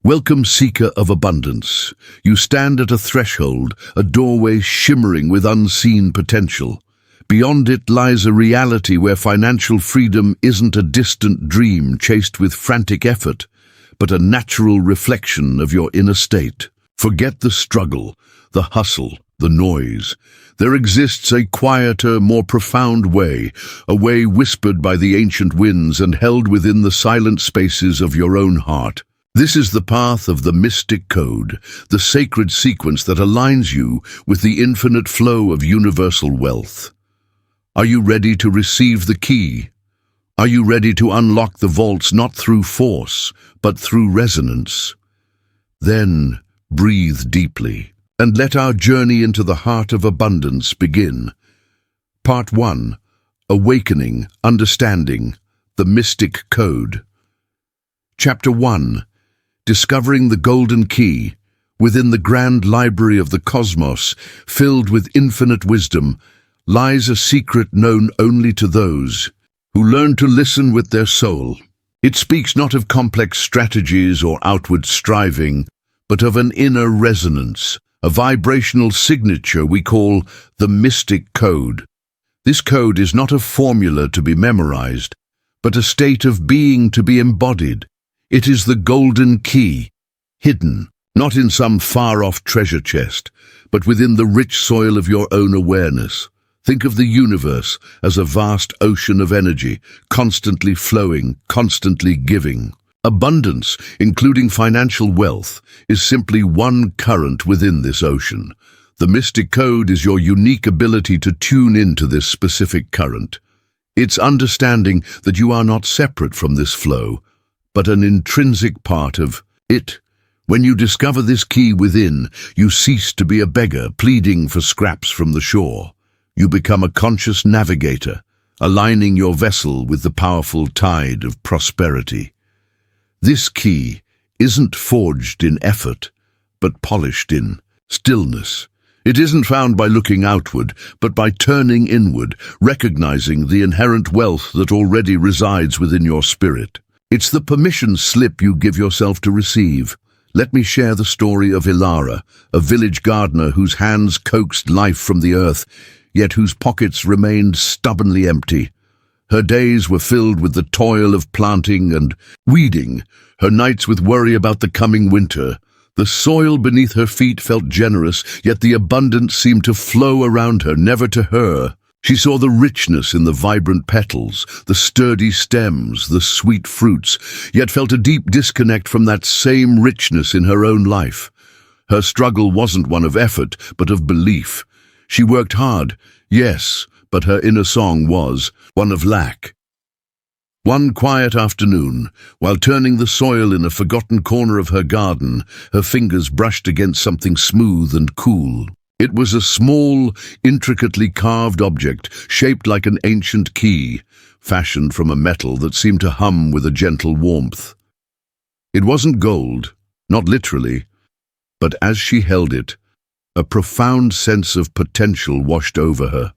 Welcome, seeker of abundance. You stand at a threshold, a doorway shimmering with unseen potential. Beyond it lies a reality where financial freedom isn't a distant dream chased with frantic effort, but a natural reflection of your inner state. Forget the struggle, the hustle, the noise. There exists a quieter, more profound way, a way whispered by the ancient winds and held within the silent spaces of your own heart. This is the path of the mystic code, the sacred sequence that aligns you with the infinite flow of universal wealth. Are you ready to receive the key? Are you ready to unlock the vaults not through force, but through resonance? Then breathe deeply and let our journey into the heart of abundance begin. Part 1. Awakening, Understanding, the Mystic Code. Chapter 1. Discovering the Golden Key. Within the grand library of the cosmos, filled with infinite wisdom, lies a secret known only to those who learn to listen with their soul. It speaks not of complex strategies or outward striving, but of an inner resonance, a vibrational signature we call the mystic code. This code is not a formula to be memorized, but a state of being to be embodied. It is the golden key, hidden, not in some far-off treasure chest, but within the rich soil of your own awareness. Think of the universe as a vast ocean of energy, constantly flowing, constantly giving. Abundance, including financial wealth, is simply one current within this ocean. The mystic code is your unique ability to tune into this specific current. It's understanding that you are not separate from this flow, but an intrinsic part of it. When you discover this key within, you cease to be a beggar pleading for scraps from the shore. You become a conscious navigator, aligning your vessel with the powerful tide of prosperity. This key isn't forged in effort, but polished in stillness. It isn't found by looking outward, but by turning inward, recognizing the inherent wealth that already resides within your spirit. It's the permission slip you give yourself to receive. Let me share the story of Ilara, a village gardener whose hands coaxed life from the earth, yet whose pockets remained stubbornly empty. Her days were filled with the toil of planting and weeding, her nights with worry about the coming winter. The soil beneath her feet felt generous, yet the abundance seemed to flow around her, never to her. She saw the richness in the vibrant petals, the sturdy stems, the sweet fruits, yet felt a deep disconnect from that same richness in her own life. Her struggle wasn't one of effort, but of belief. She worked hard, yes, but her inner song was one of lack. One quiet afternoon, while turning the soil in a forgotten corner of her garden, her fingers brushed against something smooth and cool. It was a small, intricately carved object, shaped like an ancient key, fashioned from a metal that seemed to hum with a gentle warmth. It wasn't gold, not literally, but as she held it, a profound sense of potential washed over her.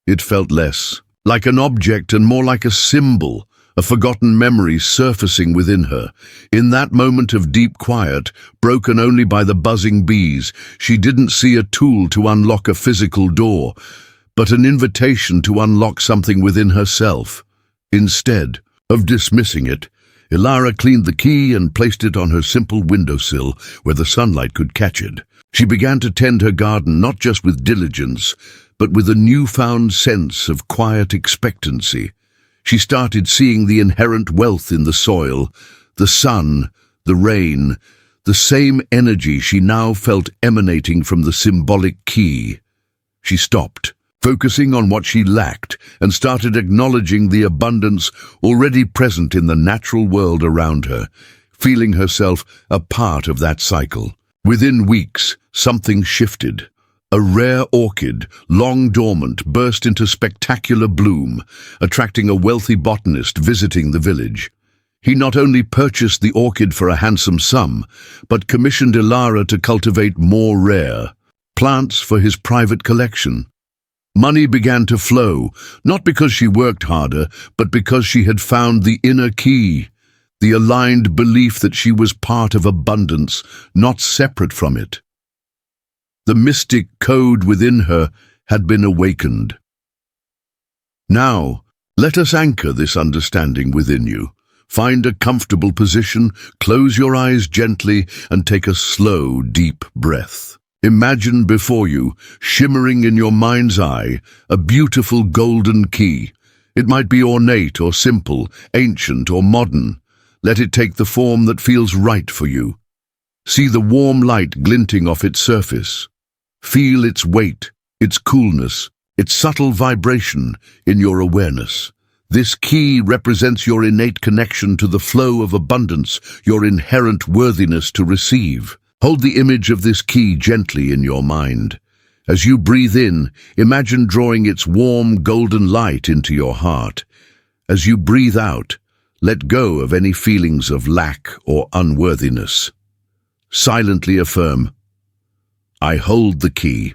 It felt less like an object and more like a symbol, a forgotten memory surfacing within her. In that moment of deep quiet, broken only by the buzzing bees, she didn't see a tool to unlock a physical door, but an invitation to unlock something within herself. Instead of dismissing it, Ilara cleaned the key and placed it on her simple windowsill where the sunlight could catch it. She began to tend her garden not just with diligence, but with a newfound sense of quiet expectancy. She started seeing the inherent wealth in the soil, the sun, the rain, the same energy she now felt emanating from the symbolic key. She stopped, focusing on what she lacked, and started acknowledging the abundance already present in the natural world around her, feeling herself a part of that cycle. Within weeks, something shifted. A rare orchid, long dormant, burst into spectacular bloom, attracting a wealthy botanist visiting the village. He not only purchased the orchid for a handsome sum, but commissioned Ilara to cultivate more rare plants for his private collection. Money began to flow, not because she worked harder, but because she had found the inner key. the aligned belief that she was part of abundance, not separate from it. The mystic code within her had been awakened. Now, let us anchor this understanding within you. Find a comfortable position, close your eyes gently, and take a slow, deep breath. Imagine before you, shimmering in your mind's eye, a beautiful golden key. It might be ornate or simple, ancient or modern. Let it take the form that feels right for you. See the warm light glinting off its surface. Feel its weight, its coolness, its subtle vibration in your awareness. This key represents your innate connection to the flow of abundance, your inherent worthiness to receive. Hold the image of this key gently in your mind. As you breathe in, imagine drawing its warm golden light into your heart. As you breathe out, let go of any feelings of lack or unworthiness. Silently affirm, I hold the key.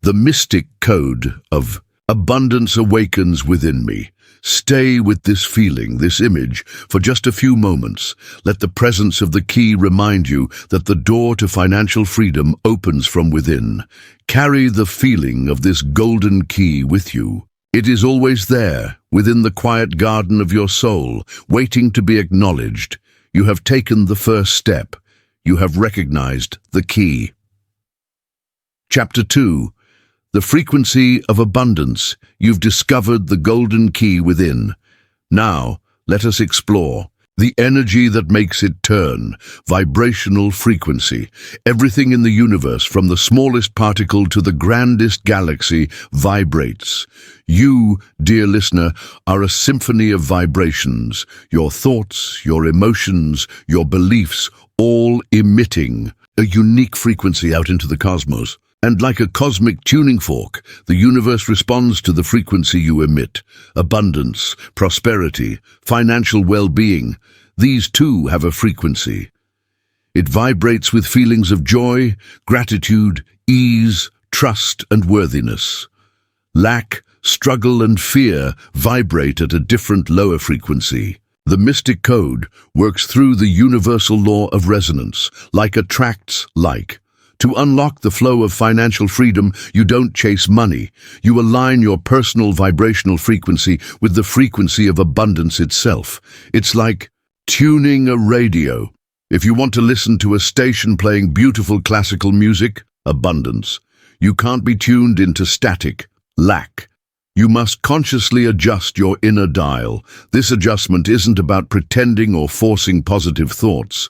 The mystic code of abundance awakens within me. Stay with this feeling, this image, for just a few moments. Let the presence of the key remind you that the door to financial freedom opens from within. Carry the feeling of this golden key with you. It is always there, within the quiet garden of your soul, waiting to be acknowledged. You have taken the first step. You have recognized the key. Chapter 2. The frequency of abundance. You've discovered the golden key within. Now, let us explore the energy that makes it turn, vibrational frequency. Everything in the universe, from the smallest particle to the grandest galaxy, vibrates. You, dear listener, are a symphony of vibrations. Your thoughts, your emotions, your beliefs, all emitting a unique frequency out into the cosmos. And like a cosmic tuning fork, the universe responds to the frequency you emit. Abundance, prosperity, financial well-being, these too have a frequency. It vibrates with feelings of joy, gratitude, ease, trust, and worthiness. Lack, struggle, and fear vibrate at a different lower frequency. The mystic code works through the universal law of resonance, like attracts like. To unlock the flow of financial freedom, you don't chase money. You align your personal vibrational frequency with the frequency of abundance itself. It's like tuning a radio. If you want to listen to a station playing beautiful classical music, abundance, you can't be tuned into static, lack. You must consciously adjust your inner dial. This adjustment isn't about pretending or forcing positive thoughts.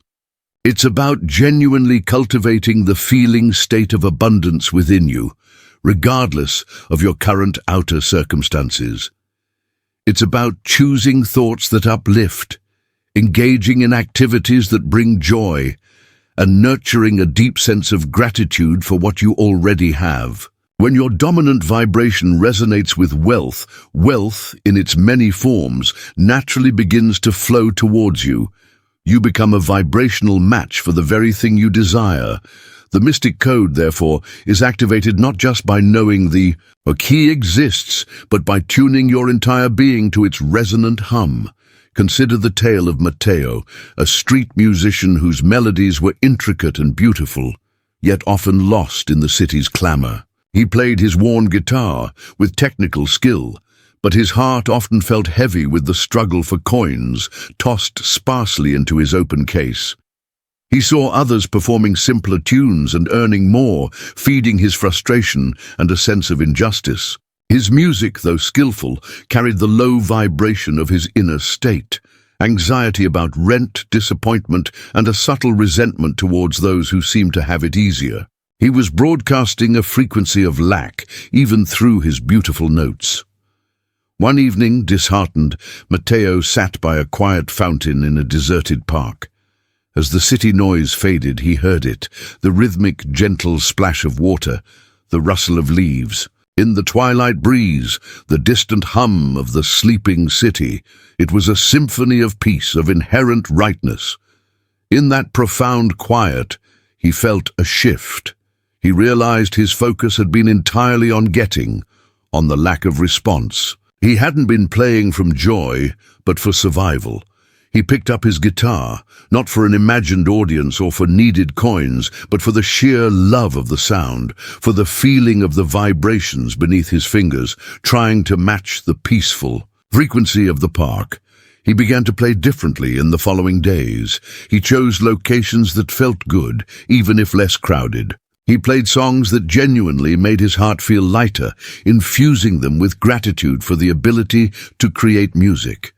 It's about genuinely cultivating the feeling state of abundance within you, regardless of your current outer circumstances. It's about choosing thoughts that uplift, engaging in activities that bring joy, and nurturing a deep sense of gratitude for what you already have. When your dominant vibration resonates with wealth, wealth in its many forms naturally begins to flow towards you. You become a vibrational match for the very thing you desire. The mystic code, therefore, is activated not just by knowing a key exists, but by tuning your entire being to its resonant hum. Consider the tale of Matteo, a street musician whose melodies were intricate and beautiful, yet often lost in the city's clamor. He played his worn guitar with technical skill, but his heart often felt heavy with the struggle for coins tossed sparsely into his open case. He saw others performing simpler tunes and earning more, feeding his frustration and a sense of injustice. His music, though skillful, carried the low vibration of his inner state, anxiety about rent, disappointment, and a subtle resentment towards those who seemed to have it easier. He was broadcasting a frequency of lack, even through his beautiful notes. One evening, disheartened, Matteo sat by a quiet fountain in a deserted park. As the city noise faded, he heard it, the rhythmic, gentle splash of water, the rustle of leaves. In the twilight breeze, the distant hum of the sleeping city. It was a symphony of peace, of inherent rightness. In that profound quiet, he felt a shift. He realized his focus had been entirely on getting, on the lack of response. He hadn't been playing from joy, but for survival. He picked up his guitar, not for an imagined audience or for needed coins, but for the sheer love of the sound, for the feeling of the vibrations beneath his fingers, trying to match the peaceful frequency of the park. He began to play differently in the following days. He chose locations that felt good, even if less crowded. He played songs that genuinely made his heart feel lighter, infusing them with gratitude for the ability to create music.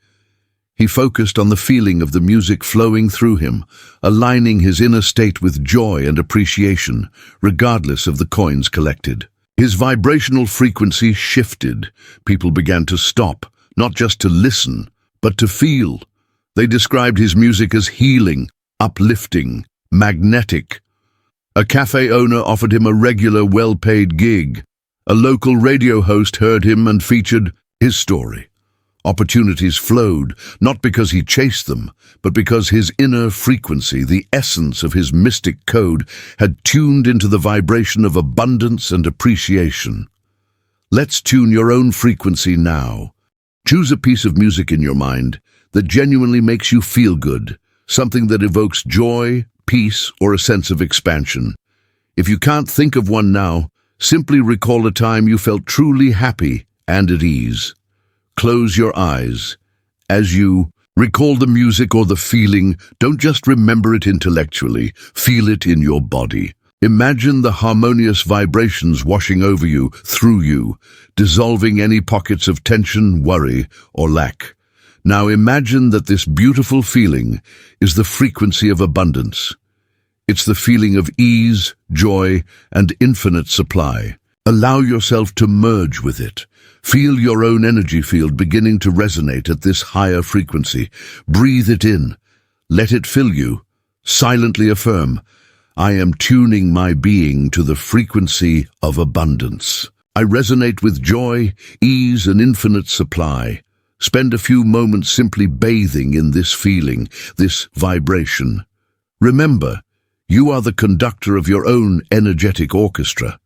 He focused on the feeling of the music flowing through him, aligning his inner state with joy and appreciation, regardless of the coins collected. His vibrational frequency shifted. People began to stop, not just to listen, but to feel. They described his music as healing, uplifting, magnetic. A cafe owner offered him a regular, well-paid gig. A local radio host heard him and featured his story. Opportunities flowed, not because he chased them, but because his inner frequency, the essence of his mystic code, had tuned into the vibration of abundance and appreciation. Let's tune your own frequency now. Choose a piece of music in your mind that genuinely makes you feel good, something that evokes joy, peace, or a sense of expansion. If you can't think of one now, simply recall a time you felt truly happy and at ease. Close your eyes. As you recall the music or the feeling, don't just remember it intellectually, feel it in your body. Imagine the harmonious vibrations washing over you, through you, dissolving any pockets of tension, worry, or lack. Now imagine that this beautiful feeling is the frequency of abundance. It's the feeling of ease, joy, and infinite supply. Allow yourself to merge with it. Feel your own energy field beginning to resonate at this higher frequency. Breathe it in. Let it fill you. Silently affirm, I am tuning my being to the frequency of abundance. I resonate with joy, ease, and infinite supply. Spend a few moments simply bathing in this feeling, this vibration. Remember, you are the conductor of your own energetic orchestra.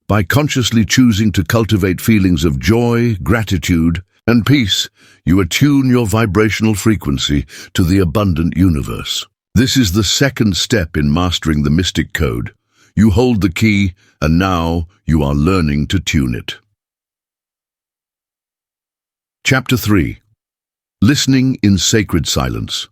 By consciously choosing to cultivate feelings of joy, gratitude, and peace, you attune your vibrational frequency to the abundant universe. This is the second step in mastering the mystic code. You hold the key, and now you are learning to tune it. Chapter 3. Listening in Sacred Silence.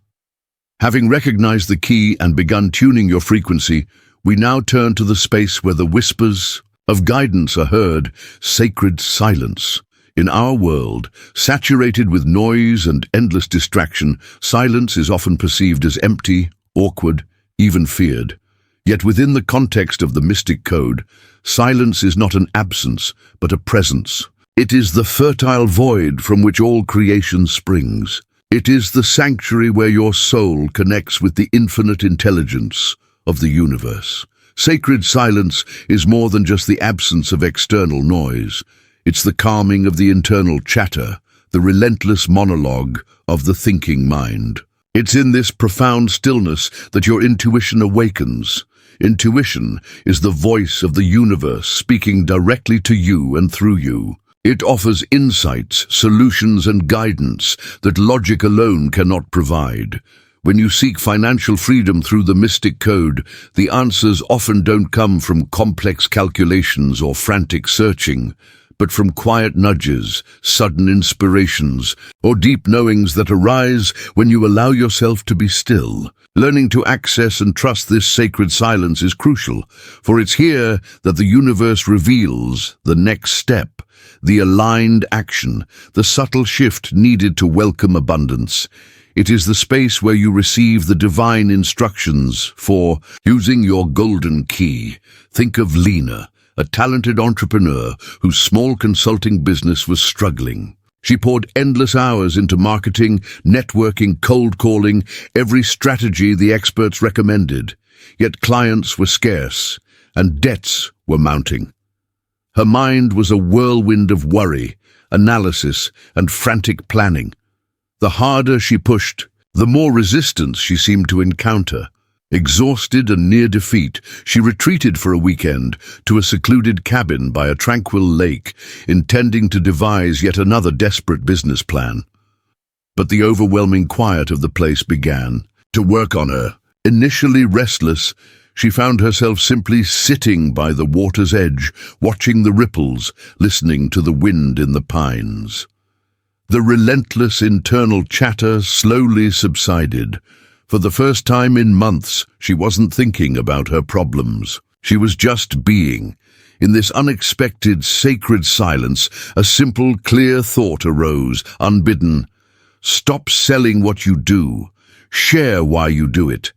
Having recognized the key and begun tuning your frequency, we now turn to the space where the whispers of guidance are heard, sacred silence. In our world, saturated with noise and endless distraction, silence is often perceived as empty, awkward, even feared. Yet within the context of the mystic code, silence is not an absence, but a presence. It is the fertile void from which all creation springs. It is the sanctuary where your soul connects with the infinite intelligence of the universe. Sacred silence is more than just the absence of external noise. It's the calming of the internal chatter, the relentless monologue of the thinking mind. It's in this profound stillness that your intuition awakens. Intuition is the voice of the universe speaking directly to you and through you. It offers insights, solutions, and guidance that logic alone cannot provide. When you seek financial freedom through the mystic code, the answers often don't come from complex calculations or frantic searching, but from quiet nudges, sudden inspirations, or deep knowings that arise when you allow yourself to be still. Learning to access and trust this sacred silence is crucial, for it's here that the universe reveals the next step, the aligned action, the subtle shift needed to welcome abundance. It is the space where you receive the divine instructions for using your golden key. Think of Lena, a talented entrepreneur whose small consulting business was struggling. She poured endless hours into marketing, networking, cold calling, every strategy the experts recommended. Yet clients were scarce, and debts were mounting. Her mind was a whirlwind of worry, analysis, and frantic planning. The harder she pushed, the more resistance she seemed to encounter. Exhausted and near defeat, she retreated for a weekend to a secluded cabin by a tranquil lake, intending to devise yet another desperate business plan. But the overwhelming quiet of the place began to work on her. Initially restless, she found herself simply sitting by the water's edge, watching the ripples, listening to the wind in the pines. The relentless internal chatter slowly subsided. For the first time in months, she wasn't thinking about her problems. She was just being. In this unexpected, sacred silence, a simple, clear thought arose, unbidden. Stop selling what you do. Share why you do it.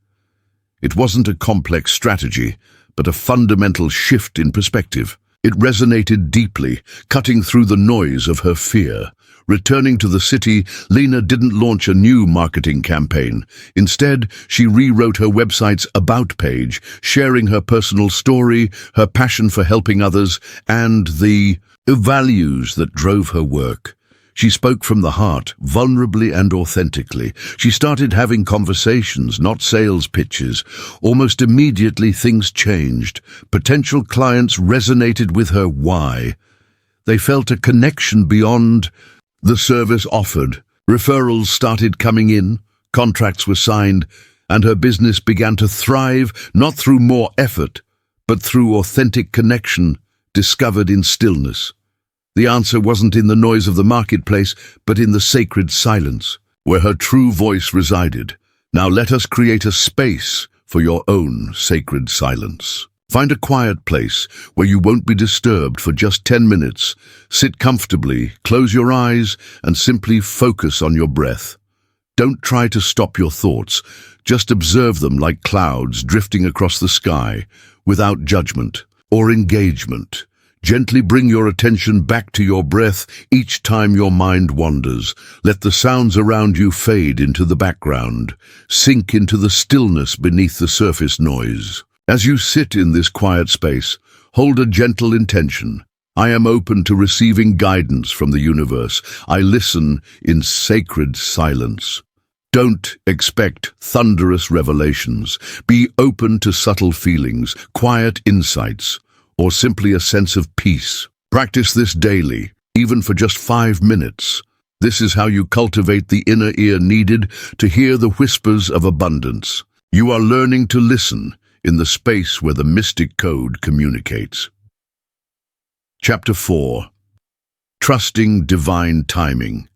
It wasn't a complex strategy, but a fundamental shift in perspective. It resonated deeply, cutting through the noise of her fear. Returning to the city, Lena didn't launch a new marketing campaign. Instead, she rewrote her website's About page, sharing her personal story, her passion for helping others, and the values that drove her work. She spoke from the heart, vulnerably and authentically. She started having conversations, not sales pitches. Almost immediately, things changed. Potential clients resonated with her why. They felt a connection beyond the service offered. Referrals started coming in, contracts were signed, and her business began to thrive, not through more effort, but through authentic connection discovered in stillness. The answer wasn't in the noise of the marketplace, but in the sacred silence, where her true voice resided. Now let us create a space for your own sacred silence. Find a quiet place where you won't be disturbed for just 10 minutes. Sit comfortably, close your eyes, and simply focus on your breath. Don't try to stop your thoughts. Just observe them like clouds drifting across the sky, without judgment or engagement. Gently bring your attention back to your breath each time your mind wanders. Let the sounds around you fade into the background. Sink into the stillness beneath the surface noise. As you sit in this quiet space, hold a gentle intention. I am open to receiving guidance from the universe. I listen in sacred silence. Don't expect thunderous revelations. Be open to subtle feelings, quiet insights, or simply a sense of peace. Practice this daily, even for just 5 minutes. This is how you cultivate the inner ear needed to hear the whispers of abundance. You are learning to listen in the space where the mystic code communicates. Chapter 4. Trusting Divine Timing.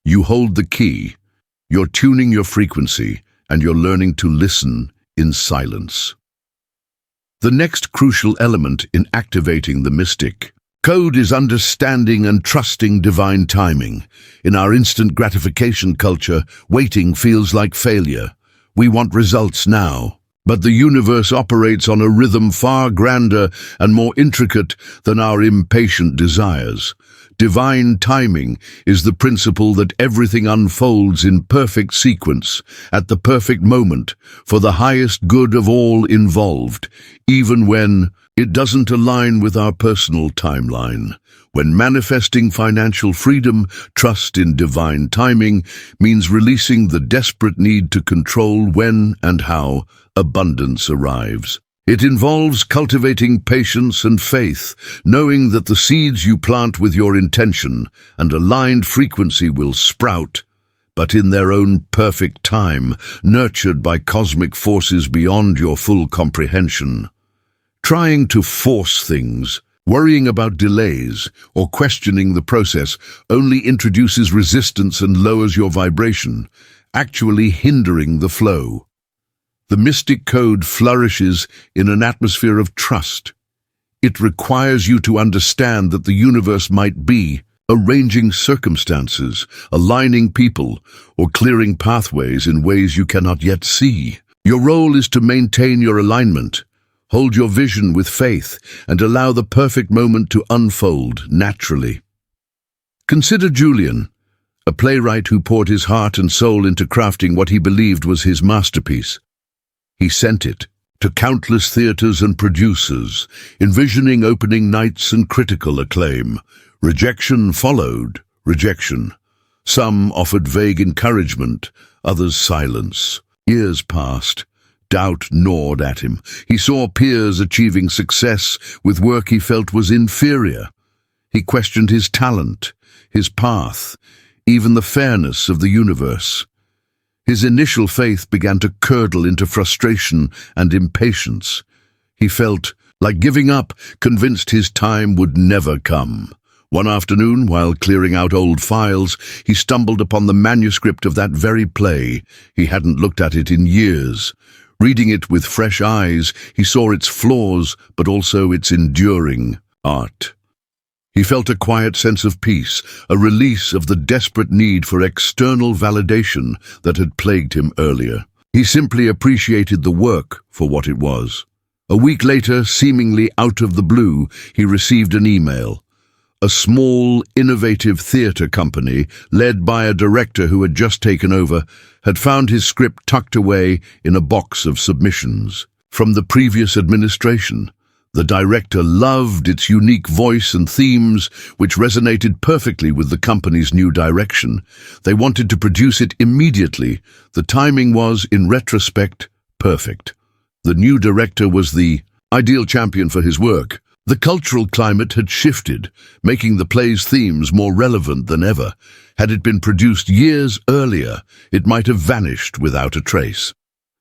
You hold the key. You're tuning your frequency, and you're learning to listen in silence. The next crucial element in activating the mystic code is understanding and trusting divine timing. In our instant gratification culture, waiting feels like failure. We want results now. But the universe operates on a rhythm far grander and more intricate than our impatient desires. Divine timing is the principle that everything unfolds in perfect sequence, at the perfect moment, for the highest good of all involved, even when it doesn't align with our personal timeline. When manifesting financial freedom, trust in divine timing means releasing the desperate need to control when and how abundance arrives. It involves cultivating patience and faith, knowing that the seeds you plant with your intention and aligned frequency will sprout, but in their own perfect time, nurtured by cosmic forces beyond your full comprehension. Trying to force things, worrying about delays, or questioning the process only introduces resistance and lowers your vibration, actually hindering the flow. The mystic code flourishes in an atmosphere of trust. It requires you to understand that the universe might be arranging circumstances, aligning people, or clearing pathways in ways you cannot yet see. Your role is to maintain your alignment, hold your vision with faith, and allow the perfect moment to unfold naturally. Consider Julian, a playwright who poured his heart and soul into crafting what he believed was his masterpiece. He sent it to countless theaters and producers, envisioning opening nights and critical acclaim. Rejection followed rejection. Some offered vague encouragement, others silence. Years passed. Doubt gnawed at him. He saw peers achieving success with work he felt was inferior. He questioned his talent, his path. even the fairness of the universe. His initial faith began to curdle into frustration and impatience. He felt like giving up, convinced his time would never come. One afternoon, while clearing out old files, he stumbled upon the manuscript of that very play. He hadn't looked at it in years. Reading it with fresh eyes, he saw its flaws, but also its enduring art. He felt a quiet sense of peace, a release of the desperate need for external validation that had plagued him earlier. He simply appreciated the work for what it was. A week later, seemingly out of the blue, he received an email. A small, innovative theatre company, led by a director who had just taken over, had found his script tucked away in a box of submissions from the previous administration. The director loved its unique voice and themes, which resonated perfectly with the company's new direction. They wanted to produce it immediately. The timing was, in retrospect, perfect. The new director was the ideal champion for his work. The cultural climate had shifted, making the play's themes more relevant than ever. Had it been produced years earlier, it might have vanished without a trace.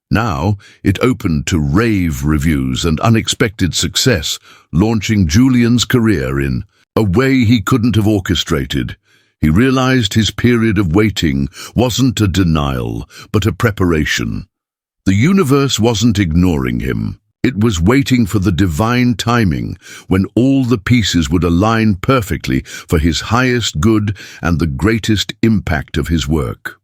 Now, it opened to rave reviews and unexpected success, launching Julian's career in a way he couldn't have orchestrated. He realized his period of waiting wasn't a denial, but a preparation. The universe wasn't ignoring him. It was waiting for the divine timing, when all the pieces would align perfectly for his highest good and the greatest impact of his work.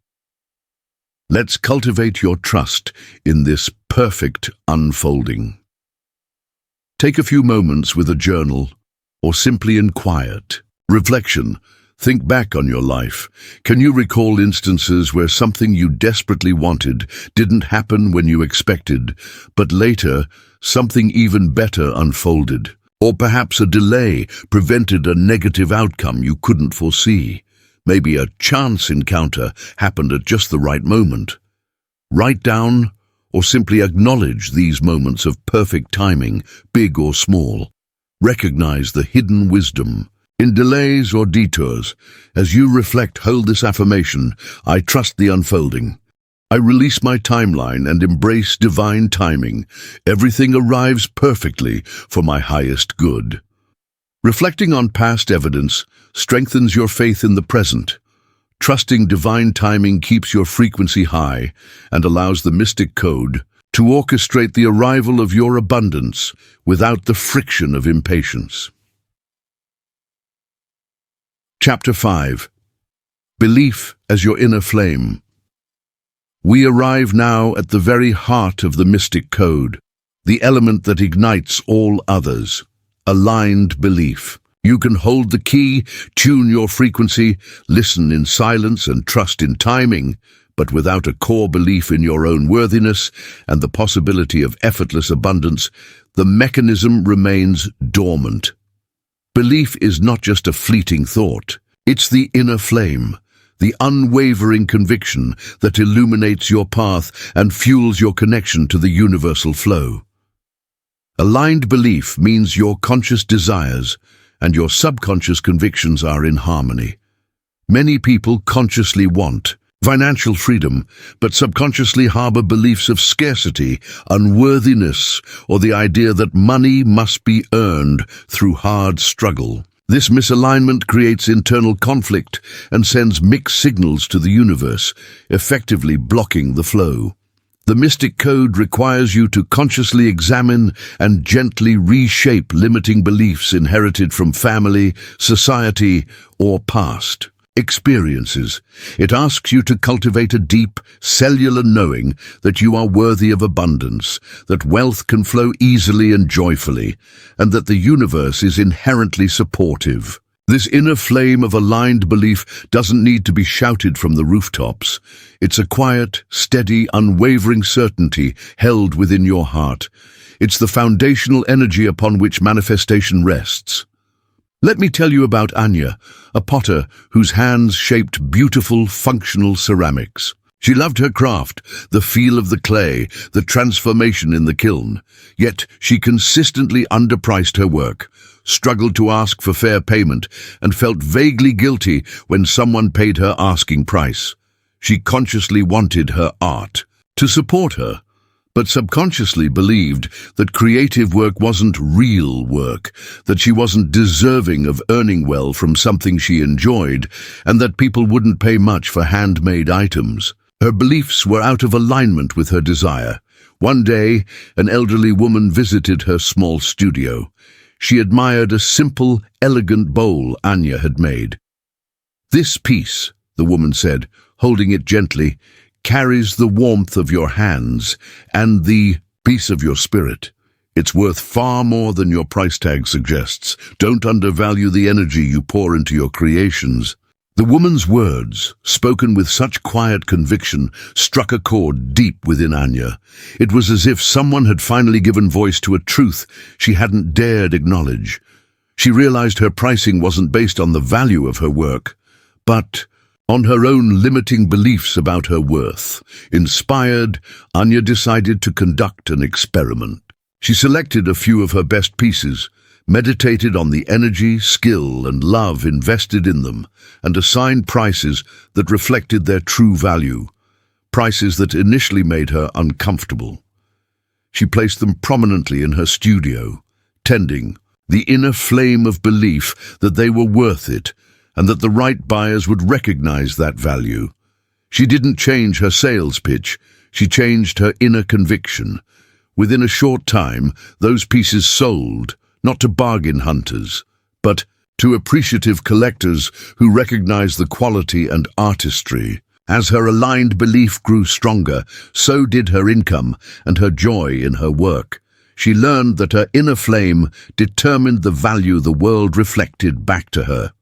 Let's cultivate your trust in this perfect unfolding. Take a few moments with a journal, or simply in quiet reflection. Think back on your life. Can you recall instances where something you desperately wanted didn't happen when you expected, but later something even better unfolded? Or perhaps a delay prevented a negative outcome you couldn't foresee. Maybe a chance encounter happened at just the right moment. Write down or simply acknowledge these moments of perfect timing, big or small. Recognize the hidden wisdom in delays or detours. As you reflect, hold this affirmation: I trust the unfolding. I release my timeline and embrace divine timing. Everything arrives perfectly for my highest good. Reflecting on past evidence strengthens your faith in the present. Trusting divine timing keeps your frequency high and allows the mystic code to orchestrate the arrival of your abundance without the friction of impatience. Chapter 5. Belief as your inner flame. We arrive now at the very heart of the mystic code, the element that ignites all others: aligned belief. You can hold the key, tune your frequency, listen in silence and trust in timing, but without a core belief in your own worthiness and the possibility of effortless abundance, the mechanism remains dormant. Belief is not just a fleeting thought. It's the inner flame, the unwavering conviction that illuminates your path and fuels your connection to the universal flow. Aligned belief means your conscious desires and your subconscious convictions are in harmony. Many people consciously want financial freedom, but subconsciously harbor beliefs of scarcity, unworthiness, or the idea that money must be earned through hard struggle. This misalignment creates internal conflict and sends mixed signals to the universe, effectively blocking the flow. The mystic code requires you to consciously examine and gently reshape limiting beliefs inherited from family, society, or past experiences. It asks you to cultivate a deep, cellular knowing that you are worthy of abundance, that wealth can flow easily and joyfully, and that the universe is inherently supportive. This inner flame of aligned belief doesn't need to be shouted from the rooftops. It's a quiet, steady, unwavering certainty held within your heart. It's the foundational energy upon which manifestation rests. Let me tell you about Anya, a potter whose hands shaped beautiful, functional ceramics. She loved her craft, the feel of the clay, the transformation in the kiln. Yet she consistently underpriced her work. struggled to ask for fair payment, and felt vaguely guilty when someone paid her asking price. She consciously wanted her art to support her, but subconsciously believed that creative work wasn't real work, that she wasn't deserving of earning well from something she enjoyed, and that people wouldn't pay much for handmade items. Her beliefs were out of alignment with her desire. One day, an elderly woman visited her small studio. She admired a simple, elegant bowl Anya had made. "This piece," the woman said, holding it gently, "carries the warmth of your hands and the peace of your spirit. It's worth far more than your price tag suggests. Don't undervalue the energy you pour into your creations." The woman's words, spoken with such quiet conviction, struck a chord deep within Anya. It was as if someone had finally given voice to a truth she hadn't dared acknowledge. She realized her pricing wasn't based on the value of her work, but on her own limiting beliefs about her worth. Inspired, Anya decided to conduct an experiment. She selected a few of her best pieces, meditated on the energy, skill, and love invested in them, and assigned prices that reflected their true value, prices that initially made her uncomfortable. She placed them prominently in her studio, tending the inner flame of belief that they were worth it, and that the right buyers would recognize that value. She didn't change her sales pitch, she changed her inner conviction. Within a short time, those pieces sold, not to bargain hunters, but to appreciative collectors who recognize the quality and artistry. As her aligned belief grew stronger, so did her income and her joy in her work. She learned that her inner flame determined the value the world reflected back to her.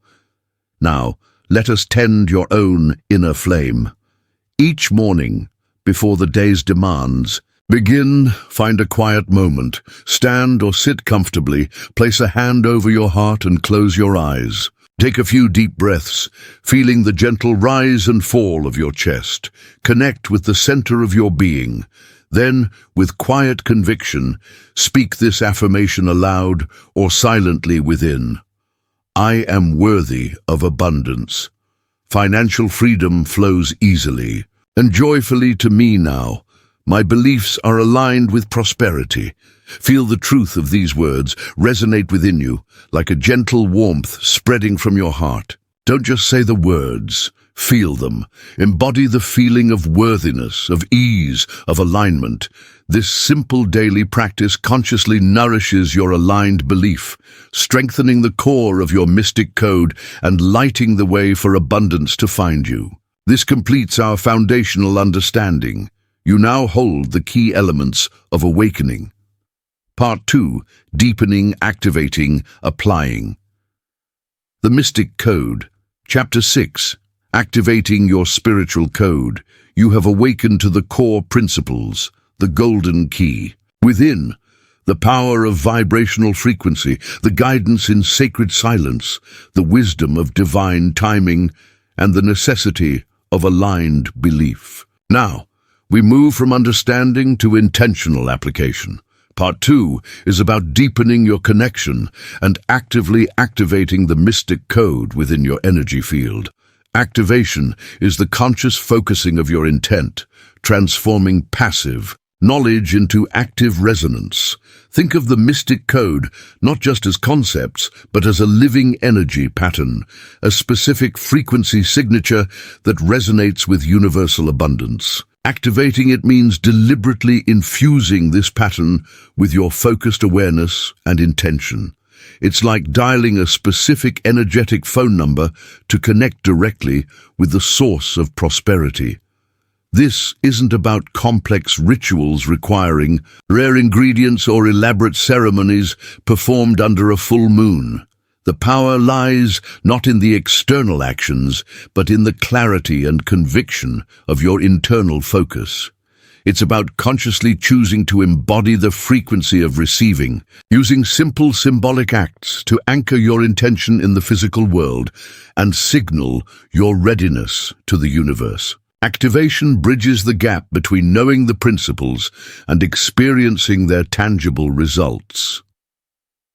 Now, let us tend your own inner flame. Each morning, before the day's demands, find a quiet moment, stand or sit comfortably, place a hand over your heart and close your eyes. Take a few deep breaths, feeling the gentle rise and fall of your chest. Connect with the center of your being. Then, with quiet conviction, speak this affirmation aloud or silently within. I am worthy of abundance. Financial freedom flows easily and joyfully to me now. My beliefs are aligned with prosperity. Feel the truth of these words resonate within you like a gentle warmth spreading from your heart. Don't just say the words, feel them. Embody the feeling of worthiness, of ease, of alignment. This simple daily practice consciously nourishes your aligned belief, strengthening the core of your mystic code and lighting the way for abundance to find you. This completes our foundational understanding. You now hold the key elements of awakening. Part 2. Deepening, activating, applying. The Mystic Code. Chapter 6. Activating your spiritual code. You have awakened to the core principles, the golden key. Within, the power of vibrational frequency, the guidance in sacred silence, the wisdom of divine timing, and the necessity of aligned belief. Now, we move from understanding to intentional application. Part 2 is about deepening your connection and actively activating the mystic code within your energy field. Activation is the conscious focusing of your intent, transforming passive knowledge into active resonance. Think of the mystic code not just as concepts, but as a living energy pattern, a specific frequency signature that resonates with universal abundance. Activating it means deliberately infusing this pattern with your focused awareness and intention. It's like dialing a specific energetic phone number to connect directly with the source of prosperity. This isn't about complex rituals requiring rare ingredients or elaborate ceremonies performed under a full moon. The power lies not in the external actions, but in the clarity and conviction of your internal focus. It's about consciously choosing to embody the frequency of receiving, using simple symbolic acts to anchor your intention in the physical world and signal your readiness to the universe. Activation bridges the gap between knowing the principles and experiencing their tangible results.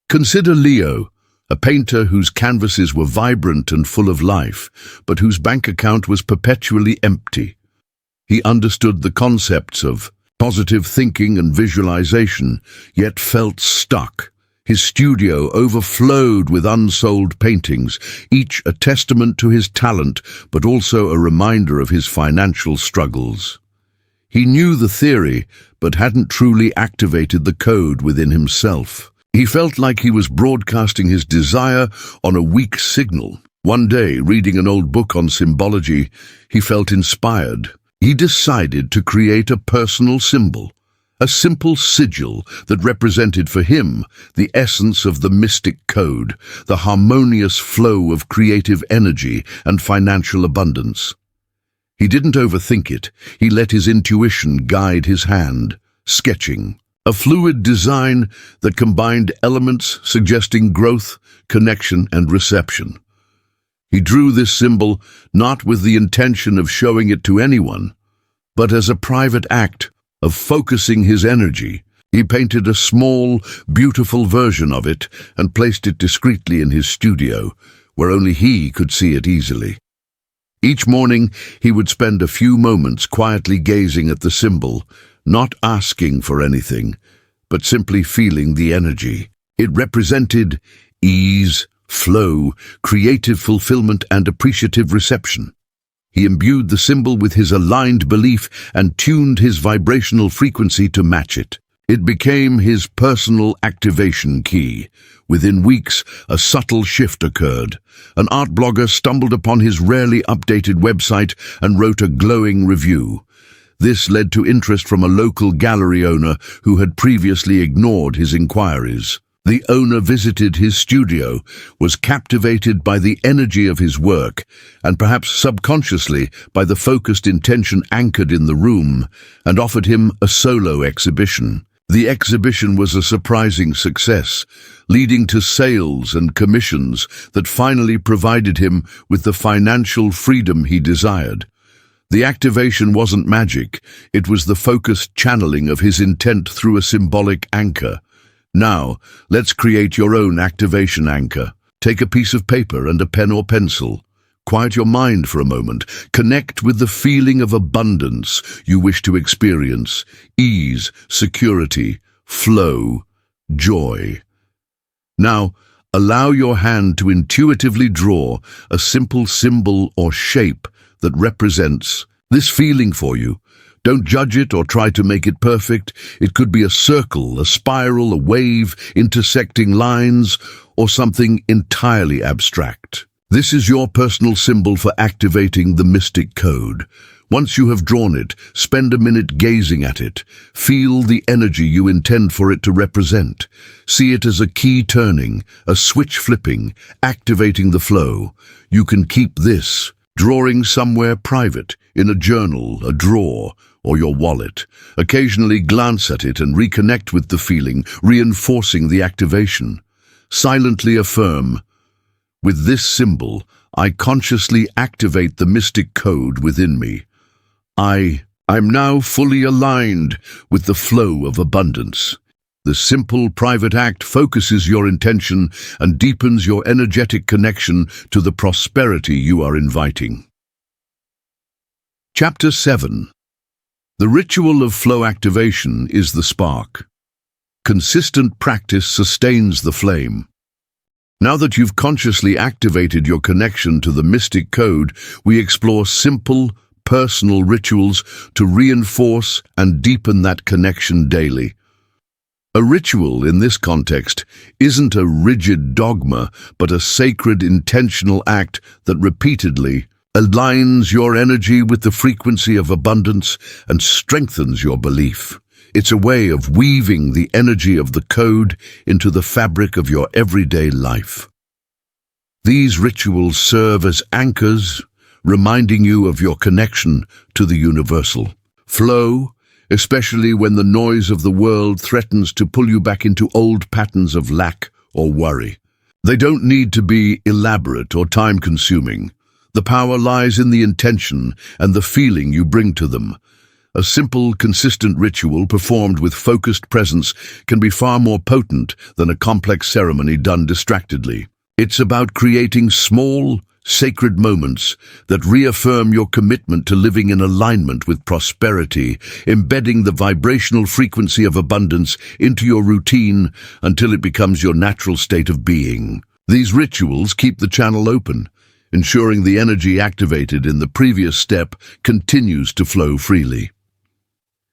Consider Leo, a painter whose canvases were vibrant and full of life, but whose bank account was perpetually empty. He understood the concepts of positive thinking and visualization, yet felt stuck. His studio overflowed with unsold paintings, each a testament to his talent, but also a reminder of his financial struggles. He knew the theory, but hadn't truly activated the code within himself. He felt like he was broadcasting his desire on a weak signal. One day, reading an old book on symbology, he felt inspired. He decided to create a personal symbol, a simple sigil that represented for him the essence of the mystic code, the harmonious flow of creative energy and financial abundance. He didn't overthink it. He let his intuition guide his hand, sketching a fluid design that combined elements suggesting growth, connection, and reception. He drew this symbol not with the intention of showing it to anyone, but as a private act of focusing his energy. He painted a small, beautiful version of it and placed it discreetly in his studio, where only he could see it easily. Each morning, he would spend a few moments quietly gazing at the symbol, not asking for anything, but simply feeling the energy. It represented ease, flow, creative fulfillment, and appreciative reception. He imbued the symbol with his aligned belief and tuned his vibrational frequency to match it. It became his personal activation key. Within weeks, a subtle shift occurred. An art blogger stumbled upon his rarely updated website and wrote a glowing review. This led to interest from a local gallery owner who had previously ignored his inquiries. The owner visited his studio, was captivated by the energy of his work, and perhaps subconsciously by the focused intention anchored in the room, and offered him a solo exhibition. The exhibition was a surprising success, leading to sales and commissions that finally provided him with the financial freedom he desired. The activation wasn't magic, it was the focused channeling of his intent through a symbolic anchor. Now, let's create your own activation anchor. Take a piece of paper and a pen or pencil. Quiet your mind for a moment. Connect with the feeling of abundance you wish to experience. Ease, security, flow, joy. Now, allow your hand to intuitively draw a simple symbol or shape that represents this feeling for you. Don't judge it or try to make it perfect. It could be a circle, a spiral, a wave, intersecting lines, or something entirely abstract. This is your personal symbol for activating the mystic code. Once you have drawn it, spend a minute gazing at it. Feel the energy you intend for it to represent. See it as a key turning, a switch flipping, activating the flow. You can keep this drawing somewhere private, in a journal, a drawer, or your wallet. Occasionally glance at it and reconnect with the feeling, reinforcing the activation. Silently affirm, with this symbol, I consciously activate the mystic code within me. I'm now fully aligned with the flow of abundance. The simple private act focuses your intention and deepens your energetic connection to the prosperity you are inviting. Chapter 7. The ritual of flow activation is the spark. Consistent practice sustains the flame. Now that you've consciously activated your connection to the mystic code, we explore simple, personal rituals to reinforce and deepen that connection daily. A ritual in this context isn't a rigid dogma, but a sacred intentional act that repeatedly aligns your energy with the frequency of abundance and strengthens your belief. It's a way of weaving the energy of the code into the fabric of your everyday life. These rituals serve as anchors, reminding you of your connection to the universal flow, especially when the noise of the world threatens to pull you back into old patterns of lack or worry. They don't need to be elaborate or time-consuming. The power lies in the intention and the feeling you bring to them. A simple, consistent ritual performed with focused presence can be far more potent than a complex ceremony done distractedly. It's about creating small, sacred moments that reaffirm your commitment to living in alignment with prosperity, embedding the vibrational frequency of abundance into your routine until it becomes your natural state of being. These rituals keep the channel open, ensuring the energy activated in the previous step continues to flow freely.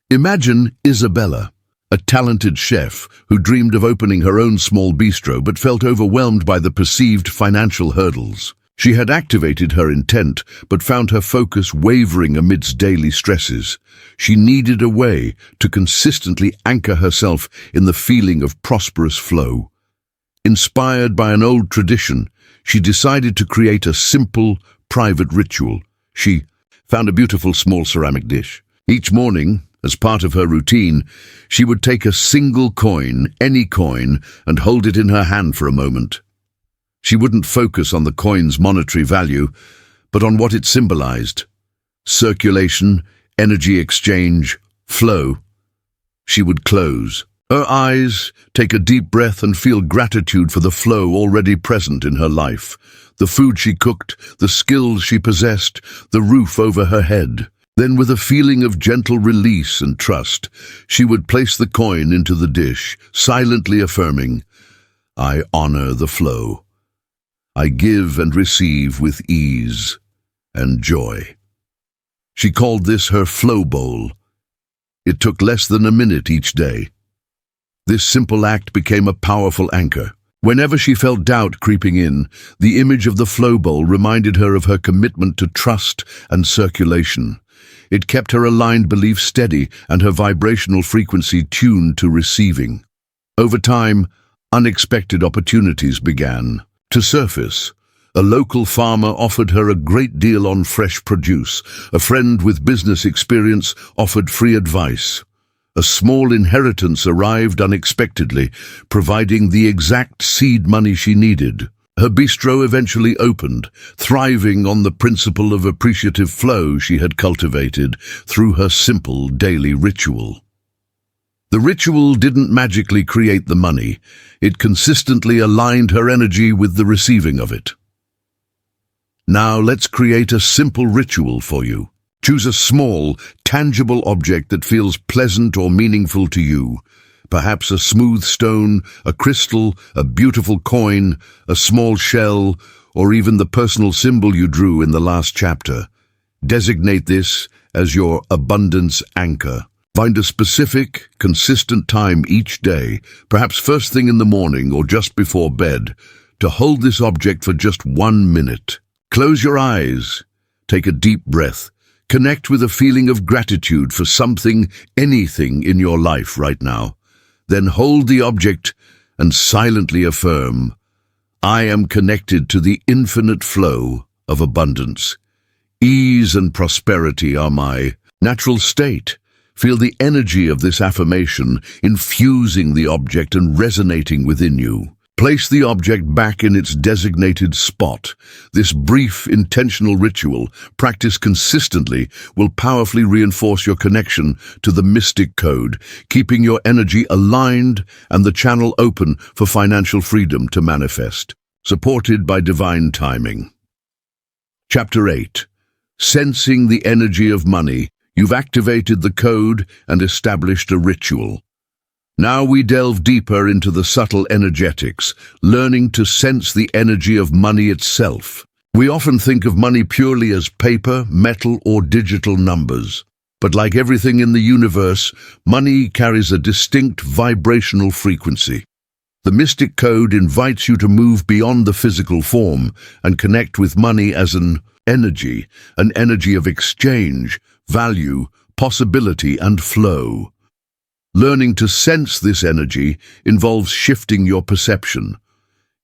Imagine Isabella, a talented chef who dreamed of opening her own small bistro but felt overwhelmed by the perceived financial hurdles. She had activated her intent but found her focus wavering amidst daily stresses. She needed a way to consistently anchor herself in the feeling of prosperous flow. Inspired by an old tradition, she decided to create a simple, private ritual. She found a beautiful small ceramic dish. Each morning, as part of her routine, she would take a single coin, any coin, and hold it in her hand for a moment. She wouldn't focus on the coin's monetary value, but on what it symbolized: circulation, energy exchange, flow. She would close her eyes, take a deep breath, and feel gratitude for the flow already present in her life. The food she cooked, the skills she possessed, the roof over her head. Then, with a feeling of gentle release and trust, she would place the coin into the dish, silently affirming, "I honor the flow. I give and receive with ease and joy." She called this her flow bowl. It took less than a minute each day. This simple act became a powerful anchor. Whenever she felt doubt creeping in, the image of the flow bowl reminded her of her commitment to trust and circulation. It kept her aligned belief steady and her vibrational frequency tuned to receiving. Over time, unexpected opportunities began to surface. A local farmer offered her a great deal on fresh produce. A friend with business experience offered free advice. A small inheritance arrived unexpectedly, providing the exact seed money she needed. Her bistro eventually opened, thriving on the principle of appreciative flow she had cultivated through her simple daily ritual. The ritual didn't magically create the money. It consistently aligned her energy with the receiving of it. Now let's create a simple ritual for you. Choose a small, tangible object that feels pleasant or meaningful to you. Perhaps a smooth stone, a crystal, a beautiful coin, a small shell, or even the personal symbol you drew in the last chapter. Designate this as your abundance anchor. Find a specific, consistent time each day, perhaps first thing in the morning or just before bed, to hold this object for just 1 minute. Close your eyes. Take a deep breath. Connect with a feeling of gratitude for something, anything in your life right now. Then hold the object and silently affirm, "I am connected to the infinite flow of abundance. Ease and prosperity are my natural state." Feel the energy of this affirmation infusing the object and resonating within you. Place the object back in its designated spot. This brief, intentional ritual, practiced consistently, will powerfully reinforce your connection to the mystic code, keeping your energy aligned and the channel open for financial freedom to manifest, supported by divine timing. Chapter 8. Sensing the energy of money. You've activated the code and established a ritual. Now we delve deeper into the subtle energetics, learning to sense the energy of money itself. We often think of money purely as paper, metal, or digital numbers. But like everything in the universe, money carries a distinct vibrational frequency. The mystic code invites you to move beyond the physical form and connect with money as an energy of exchange, value, possibility, and flow. Learning to sense this energy involves shifting your perception.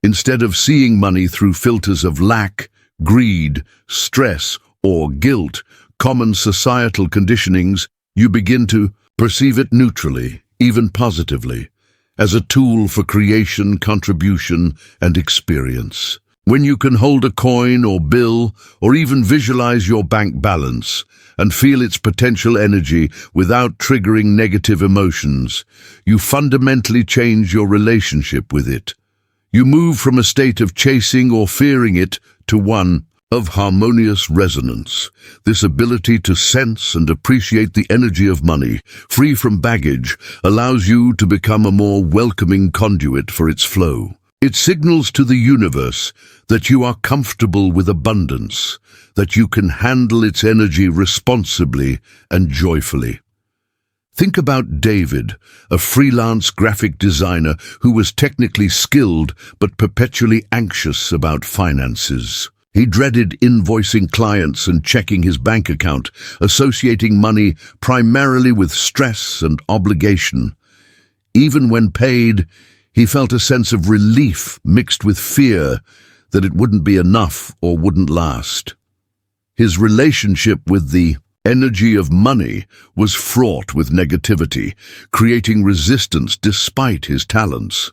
Instead of seeing money through filters of lack, greed, stress, or guilt, common societal conditionings, you begin to perceive it neutrally, even positively, as a tool for creation, contribution, and experience. When you can hold a coin or bill, or even visualize your bank balance, and feel its potential energy without triggering negative emotions, you fundamentally change your relationship with it. You move from a state of chasing or fearing it to one of harmonious resonance. This ability to sense and appreciate the energy of money, free from baggage, allows you to become a more welcoming conduit for its flow. It signals to the universe that you are comfortable with abundance, that you can handle its energy responsibly and joyfully. Think about David, a freelance graphic designer who was technically skilled but perpetually anxious about finances. He dreaded invoicing clients and checking his bank account, associating money primarily with stress and obligation. Even when paid, he felt a sense of relief mixed with fear that it wouldn't be enough or wouldn't last. His relationship with the energy of money was fraught with negativity, creating resistance despite his talents.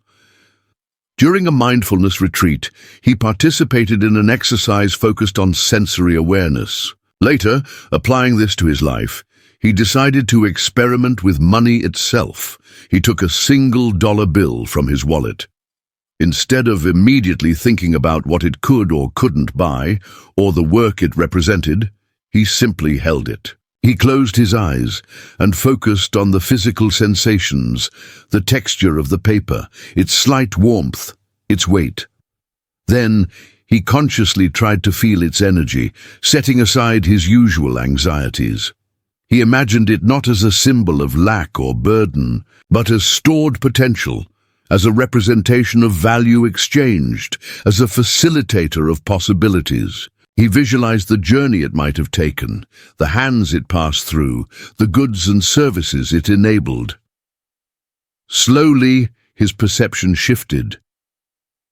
During a mindfulness retreat, he participated in an exercise focused on sensory awareness. Later, applying this to his life, he decided to experiment with money itself. He took a single-dollar bill from his wallet. Instead of immediately thinking about what it could or couldn't buy, or the work it represented, he simply held it. He closed his eyes and focused on the physical sensations, the texture of the paper, its slight warmth, its weight. Then, he consciously tried to feel its energy, setting aside his usual anxieties. He imagined it not as a symbol of lack or burden, but as stored potential, as a representation of value exchanged, as a facilitator of possibilities. He visualized the journey it might have taken, the hands it passed through, the goods and services it enabled. Slowly, his perception shifted.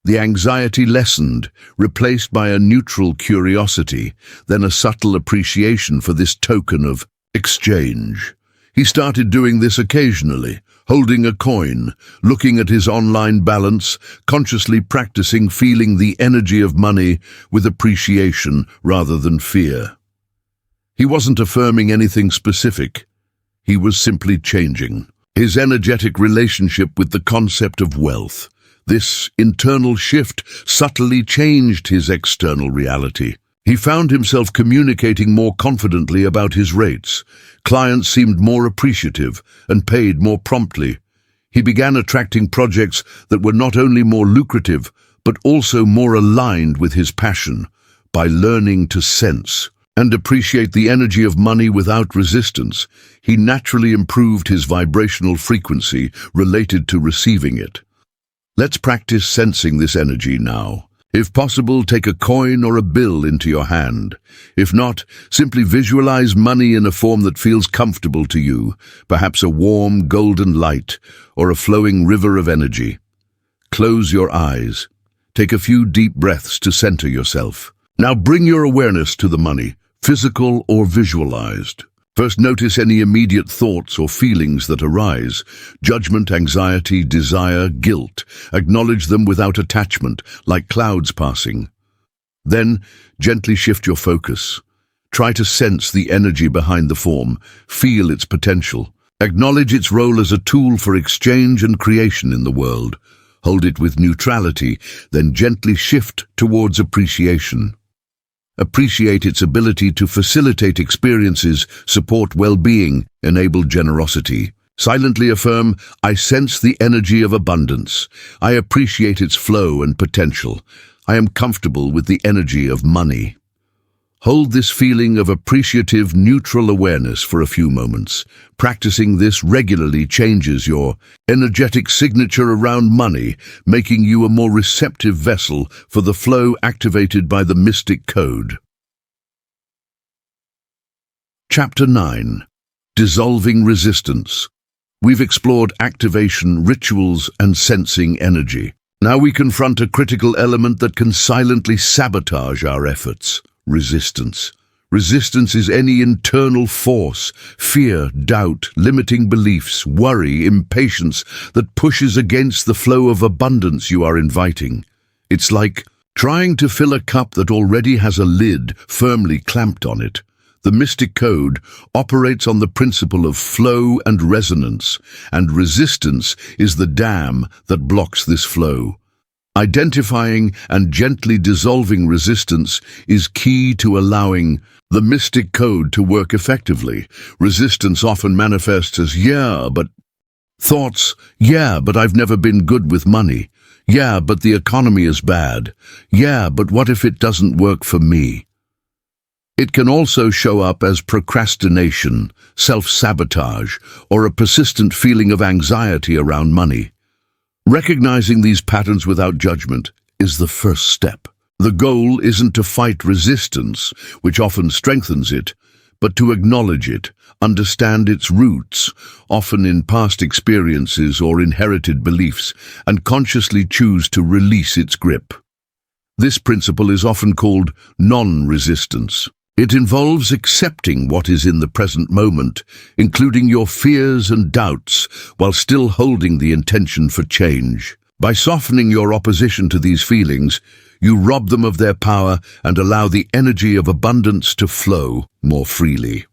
The anxiety lessened, replaced by a neutral curiosity, then a subtle appreciation for this token of exchange. He started doing this occasionally, holding a coin, looking at his online balance, consciously practicing feeling the energy of money with appreciation rather than fear. He wasn't affirming anything specific. He was simply changing his energetic relationship with the concept of wealth. This internal shift subtly changed his external reality. He found himself communicating more confidently about his rates. Clients seemed more appreciative and paid more promptly. He began attracting projects that were not only more lucrative, but also more aligned with his passion. By learning to sense and appreciate the energy of money without resistance, he naturally improved his vibrational frequency related to receiving it. Let's practice sensing this energy now. If possible, take a coin or a bill into your hand. If not, simply visualize money in a form that feels comfortable to you, perhaps a warm golden light or a flowing river of energy. Close your eyes. Take a few deep breaths to center yourself. Now bring your awareness to the money, physical or visualized. First, notice any immediate thoughts or feelings that arise: judgment, anxiety, desire, guilt. Acknowledge them without attachment, like clouds passing. Then, gently shift your focus. Try to sense the energy behind the form, feel its potential. Acknowledge its role as a tool for exchange and creation in the world. Hold it with neutrality, then gently shift towards appreciation. Appreciate its ability to facilitate experiences, support well-being, enable generosity. Silently affirm, I sense the energy of abundance. I appreciate its flow and potential. I am comfortable with the energy of money. Hold this feeling of appreciative, neutral awareness for a few moments. Practicing this regularly changes your energetic signature around money, making you a more receptive vessel for the flow activated by the mystic code. Chapter 9. Dissolving Resistance. We've explored activation, rituals, and sensing energy. Now we confront a critical element that can silently sabotage our efforts: resistance. Resistance is any internal force, fear, doubt, limiting beliefs, worry, impatience that pushes against the flow of abundance you are inviting. It's like trying to fill a cup that already has a lid firmly clamped on it. The mystic code operates on the principle of flow and resonance, and resistance is the dam that blocks this flow. Identifying and gently dissolving resistance is key to allowing the mystic code to work effectively. Resistance often manifests as thoughts, but I've never been good with money. But the economy is bad. But what if it doesn't work for me? It can also show up as procrastination, self-sabotage, or a persistent feeling of anxiety around money. Recognizing these patterns without judgment is the first step. The goal isn't to fight resistance, which often strengthens it, but to acknowledge it, understand its roots, often in past experiences or inherited beliefs, and consciously choose to release its grip. This principle is often called non-resistance. It involves accepting what is in the present moment, including your fears and doubts, while still holding the intention for change. By softening your opposition to these feelings, you rob them of their power and allow the energy of abundance to flow more freely.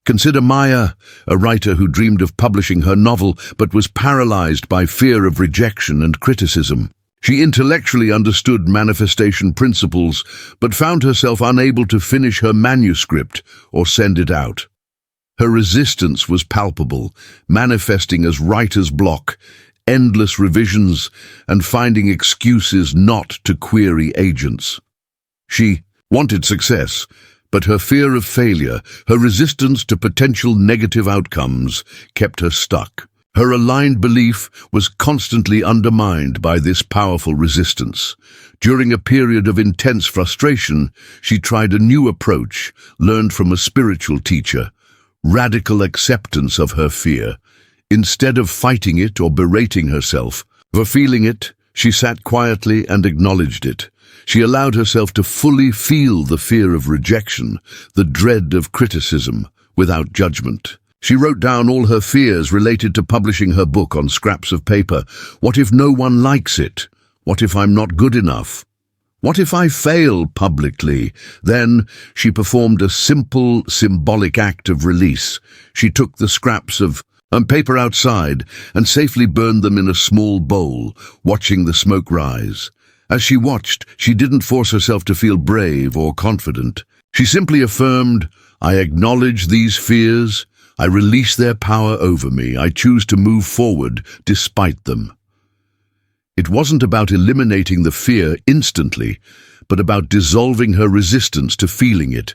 Consider Maya, a writer who dreamed of publishing her novel but was paralyzed by fear of rejection and criticism. She intellectually understood manifestation principles, but found herself unable to finish her manuscript or send it out. Her resistance was palpable, manifesting as writer's block, endless revisions, and finding excuses not to query agents. She wanted success, but her fear of failure, her resistance to potential negative outcomes, kept her stuck. Her aligned belief was constantly undermined by this powerful resistance. During a period of intense frustration, she tried a new approach, learned from a spiritual teacher, radical acceptance of her fear. Instead of fighting it or berating herself for feeling it, she sat quietly and acknowledged it. She allowed herself to fully feel the fear of rejection, the dread of criticism, without judgment. She wrote down all her fears related to publishing her book on scraps of paper. What if no one likes it? What if I'm not good enough? What if I fail publicly? Then she performed a simple, symbolic act of release. She took the scraps of paper outside and safely burned them in a small bowl, watching the smoke rise. As she watched, she didn't force herself to feel brave or confident. She simply affirmed, I acknowledge these fears. I release their power over me. I choose to move forward despite them. It wasn't about eliminating the fear instantly, but about dissolving her resistance to feeling it.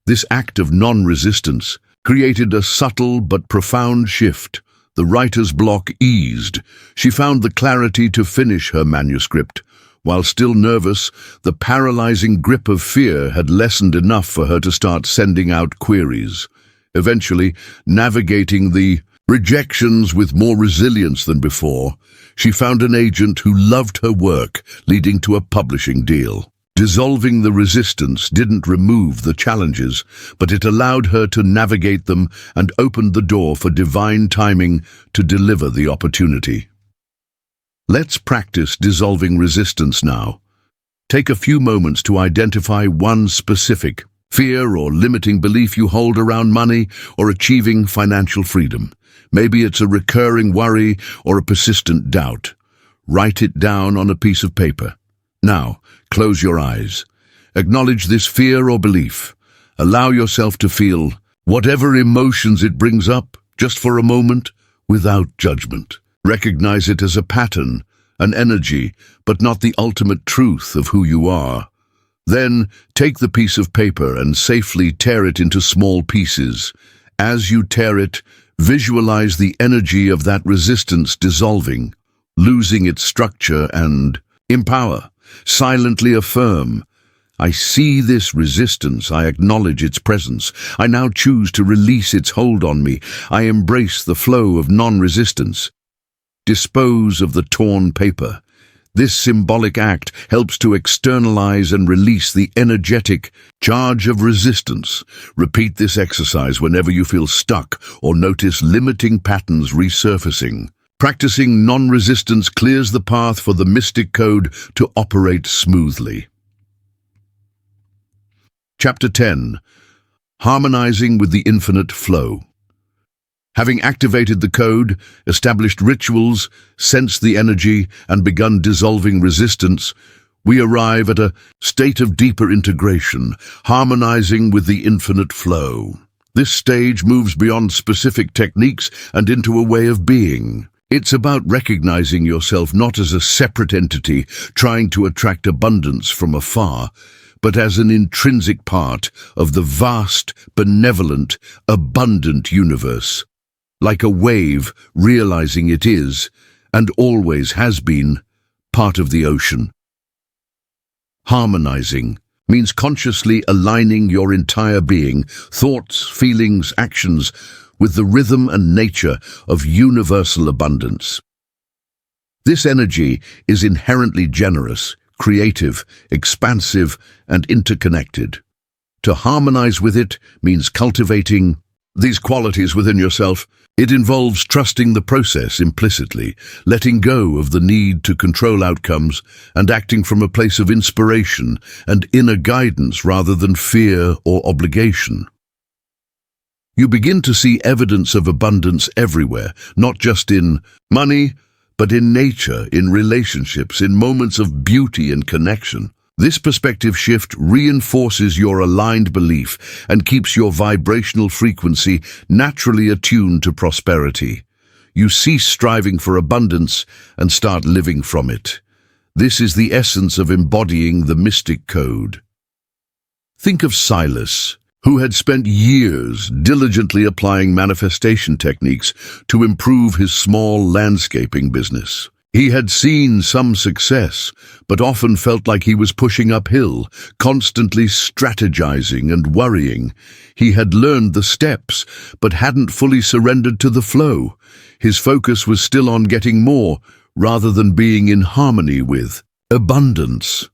This act of non-resistance created a subtle but profound shift. The writer's block eased. She found the clarity to finish her manuscript. While still nervous, the paralyzing grip of fear had lessened enough for her to start sending out queries. Eventually, navigating the rejections with more resilience than before, she found an agent who loved her work, leading to a publishing deal. Dissolving the resistance didn't remove the challenges, but it allowed her to navigate them and opened the door for divine timing to deliver the opportunity. Let's practice dissolving resistance now. Take a few moments to identify one specific fear or limiting belief you hold around money or achieving financial freedom. Maybe it's a recurring worry or a persistent doubt. Write it down on a piece of paper. Now, close your eyes. Acknowledge this fear or belief. Allow yourself to feel whatever emotions it brings up, just for a moment, without judgment. Recognize it as a pattern, an energy, but not the ultimate truth of who you are. Then, take the piece of paper and safely tear it into small pieces. As you tear it, visualize the energy of that resistance dissolving, losing its structure, and empower. Silently affirm, I see this resistance, I acknowledge its presence. I now choose to release its hold on me. I embrace the flow of non-resistance. Dispose of the torn paper. This symbolic act helps to externalize and release the energetic charge of resistance. Repeat this exercise whenever you feel stuck or notice limiting patterns resurfacing. Practicing non-resistance clears the path for the mystic code to operate smoothly. Chapter 10. Harmonizing with the Infinite Flow. Having activated the code, established rituals, sensed the energy, and begun dissolving resistance, we arrive at a state of deeper integration, harmonizing with the infinite flow. This stage moves beyond specific techniques and into a way of being. It's about recognizing yourself not as a separate entity trying to attract abundance from afar, but as an intrinsic part of the vast, benevolent, abundant universe. Like a wave, realizing it is, and always has been, part of the ocean. Harmonizing means consciously aligning your entire being, thoughts, feelings, actions, with the rhythm and nature of universal abundance. This energy is inherently generous, creative, expansive, and interconnected. To harmonize with it means cultivating these qualities within yourself. It involves trusting the process implicitly, letting go of the need to control outcomes, and acting from a place of inspiration and inner guidance rather than fear or obligation. You begin to see evidence of abundance everywhere, not just in money, but in nature, in relationships, in moments of beauty and connection. This perspective shift reinforces your aligned belief and keeps your vibrational frequency naturally attuned to prosperity. You cease striving for abundance and start living from it. This is the essence of embodying the mystic code. Think of Silas, who had spent years diligently applying manifestation techniques to improve his small landscaping business. He had seen some success, but often felt like he was pushing uphill, constantly strategizing and worrying. He had learned the steps, but hadn't fully surrendered to the flow. His focus was still on getting more, rather than being in harmony with abundance.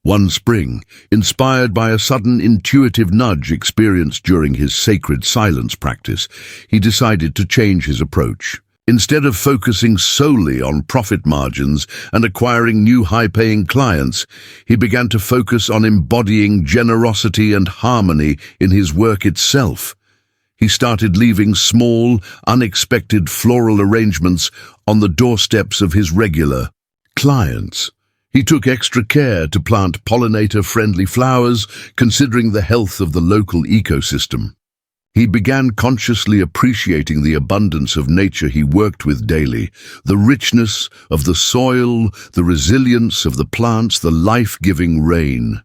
One spring, inspired by a sudden intuitive nudge experienced during his sacred silence practice, he decided to change his approach. Instead of focusing solely on profit margins and acquiring new high-paying clients, he began to focus on embodying generosity and harmony in his work itself. He started leaving small, unexpected floral arrangements on the doorsteps of his regular clients. He took extra care to plant pollinator-friendly flowers, considering the health of the local ecosystem. He began consciously appreciating the abundance of nature he worked with daily, the richness of the soil, the resilience of the plants, the life-giving rain.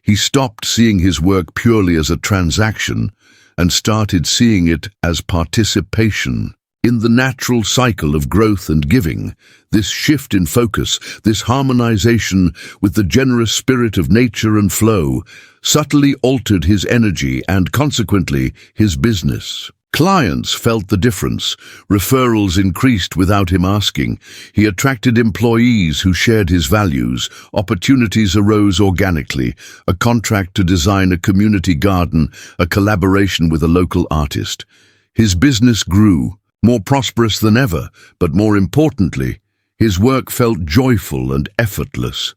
He stopped seeing his work purely as a transaction and started seeing it as participation in the natural cycle of growth and giving. This shift in focus, this harmonization with the generous spirit of nature and flow, subtly altered his energy and, consequently, his business. Clients felt the difference. Referrals increased without him asking. He attracted employees who shared his values. Opportunities arose organically. A contract to design a community garden, a collaboration with a local artist. His business grew, more prosperous than ever, but more importantly, his work felt joyful and effortless.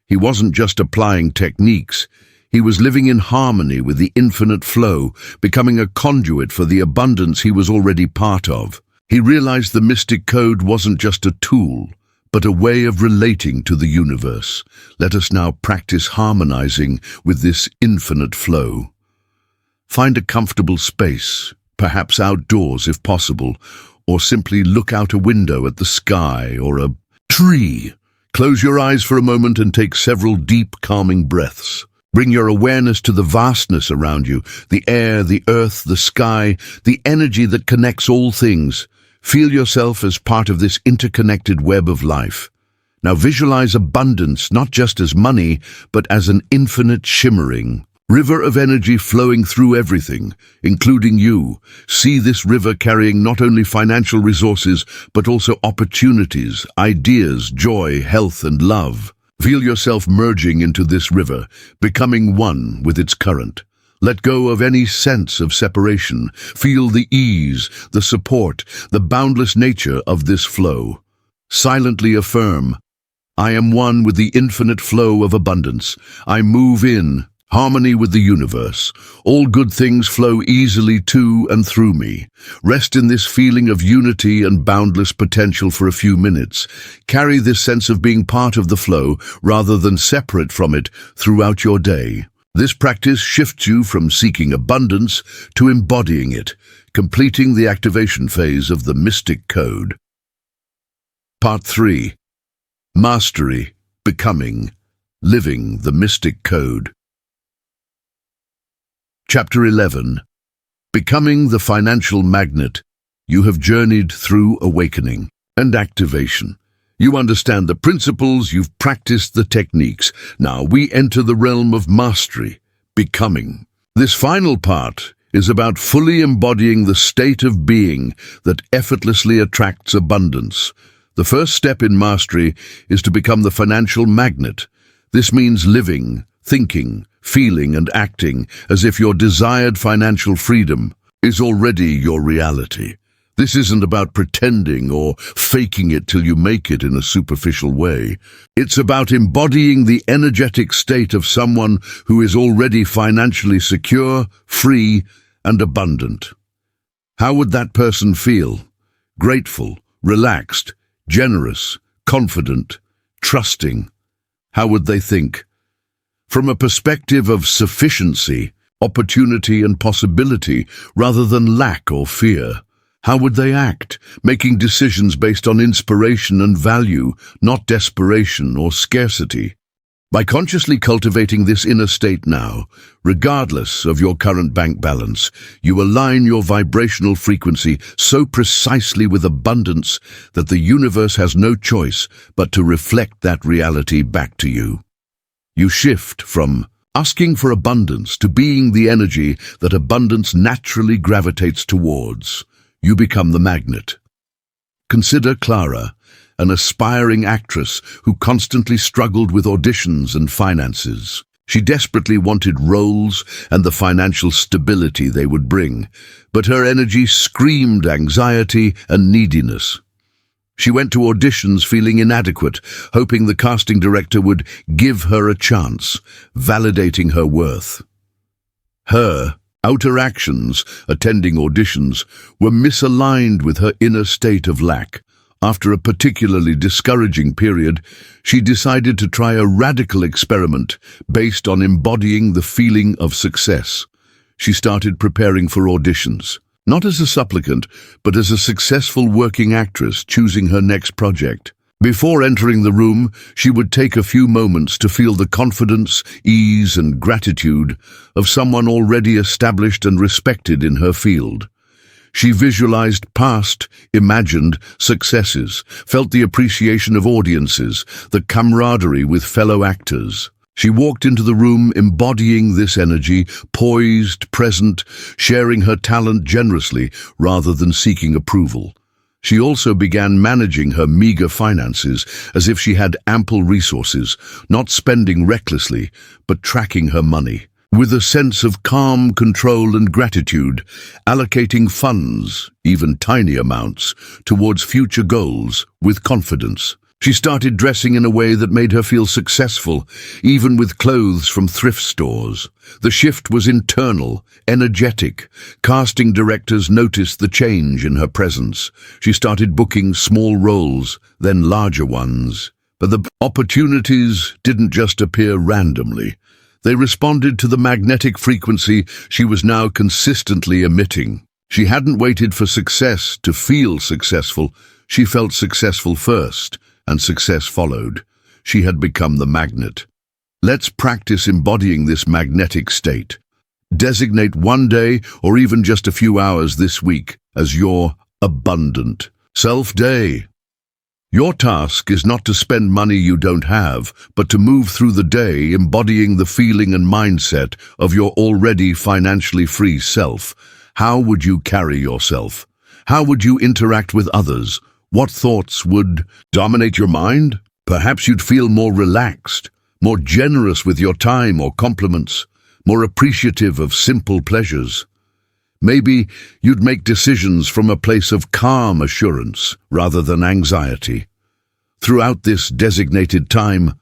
He wasn't just applying techniques. He was living in harmony with the infinite flow, becoming a conduit for the abundance he was already part of. He realized the mystic code wasn't just a tool, but a way of relating to the universe. Let us now practice harmonizing with this infinite flow. Find a comfortable space, perhaps outdoors if possible, or simply look out a window at the sky or a tree. Close your eyes for a moment and take several deep, calming breaths. Bring your awareness to the vastness around you, the air, the earth, the sky, the energy that connects all things. Feel yourself as part of this interconnected web of life. Now visualize abundance not just as money, but as an infinite shimmering river of energy flowing through everything, including you. See this river carrying not only financial resources, but also opportunities, ideas, joy, health, and love. Feel yourself merging into this river, becoming one with its current. Let go of any sense of separation. Feel the ease, the support, the boundless nature of this flow. Silently affirm, I am one with the infinite flow of abundance. I move in, Harmony with the universe. All good things flow easily to and through me. Rest in this feeling of unity and boundless potential for a few minutes. Carry this sense of being part of the flow rather than separate from it throughout your day. This practice shifts you from seeking abundance to embodying it, completing the activation phase of the Mystic Code. Part 3. Mastery, Becoming, Living the Mystic Code. Chapter 11. Becoming the Financial Magnet. You have journeyed through awakening and activation. You understand the principles, you've practiced the techniques. Now we enter the realm of mastery, becoming. This final part is about fully embodying the state of being that effortlessly attracts abundance. The first step in mastery is to become the financial magnet. This means living, thinking, feeling and acting as if your desired financial freedom is already your reality. This isn't about pretending or faking it till you make it in a superficial way. It's about embodying the energetic state of someone who is already financially secure, free, and abundant. How would that person feel? Grateful, relaxed, generous, confident, trusting. How would they think? From a perspective of sufficiency, opportunity and possibility, rather than lack or fear. How would they act, making decisions based on inspiration and value, not desperation or scarcity? By consciously cultivating this inner state now, regardless of your current bank balance, you align your vibrational frequency so precisely with abundance that the universe has no choice but to reflect that reality back to you. You shift from asking for abundance to being the energy that abundance naturally gravitates towards. You become the magnet. Consider Clara, an aspiring actress who constantly struggled with auditions and finances. She desperately wanted roles and the financial stability they would bring, but her energy screamed anxiety and neediness. She went to auditions feeling inadequate, hoping the casting director would give her a chance, validating her worth. Her outer actions, attending auditions, were misaligned with her inner state of lack. After a particularly discouraging period, she decided to try a radical experiment based on embodying the feeling of success. She started preparing for auditions. Not as a supplicant, but as a successful working actress choosing her next project. Before entering the room, she would take a few moments to feel the confidence, ease, and gratitude of someone already established and respected in her field. She visualized past, imagined successes, felt the appreciation of audiences, the camaraderie with fellow actors. She walked into the room embodying this energy, poised, present, sharing her talent generously rather than seeking approval. She also began managing her meager finances as if she had ample resources, not spending recklessly, but tracking her money. With a sense of calm control and gratitude, allocating funds, even tiny amounts, towards future goals with confidence. She started dressing in a way that made her feel successful, even with clothes from thrift stores. The shift was internal, energetic. Casting directors noticed the change in her presence. She started booking small roles, then larger ones. But the opportunities didn't just appear randomly. They responded to the magnetic frequency she was now consistently emitting. She hadn't waited for success to feel successful. She felt successful first, and success followed. She had become the magnet. Let's practice embodying this magnetic state. Designate one day or even just a few hours this week as your abundant self-day. Your task is not to spend money you don't have, but to move through the day embodying the feeling and mindset of your already financially free self. How would you carry yourself? How would you interact with others? What thoughts would dominate your mind? Perhaps you'd feel more relaxed, more generous with your time or compliments, more appreciative of simple pleasures. Maybe you'd make decisions from a place of calm assurance rather than anxiety. Throughout this designated time,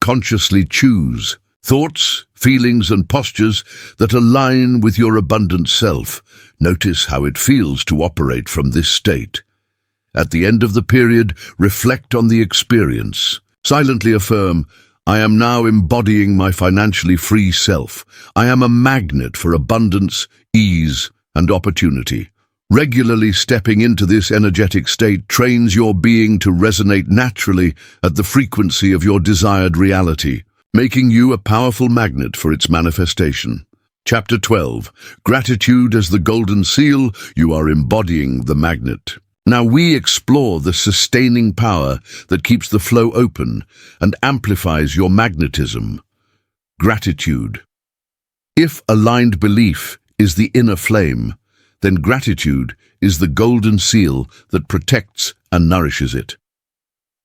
consciously choose Thoughts, feelings, and postures that align with your abundant self. Notice how it feels to operate from this state. At the end of the period, reflect on the experience. Silently affirm, I am now embodying my financially free self. I am a magnet for abundance, ease, and opportunity. Regularly stepping into this energetic state trains your being to resonate naturally at the frequency of your desired reality, making you a powerful magnet for its manifestation. Chapter 12. Gratitude as the golden seal. You are embodying the magnet. Now we explore the sustaining power that keeps the flow open and amplifies your magnetism. Gratitude. If aligned belief is the inner flame, then gratitude is the golden seal that protects and nourishes it.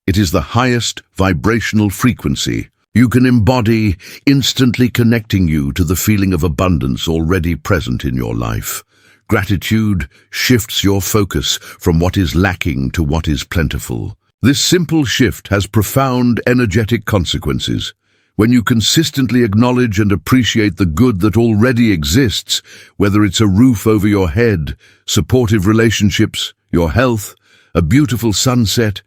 It is the highest vibrational frequency you can embody, instantly connecting you to the feeling of abundance already present in your life. Gratitude shifts your focus from what is lacking to what is plentiful. This simple shift has profound energetic consequences. When you consistently acknowledge and appreciate the good that already exists, whether it's a roof over your head, supportive relationships, your health, a beautiful sunset,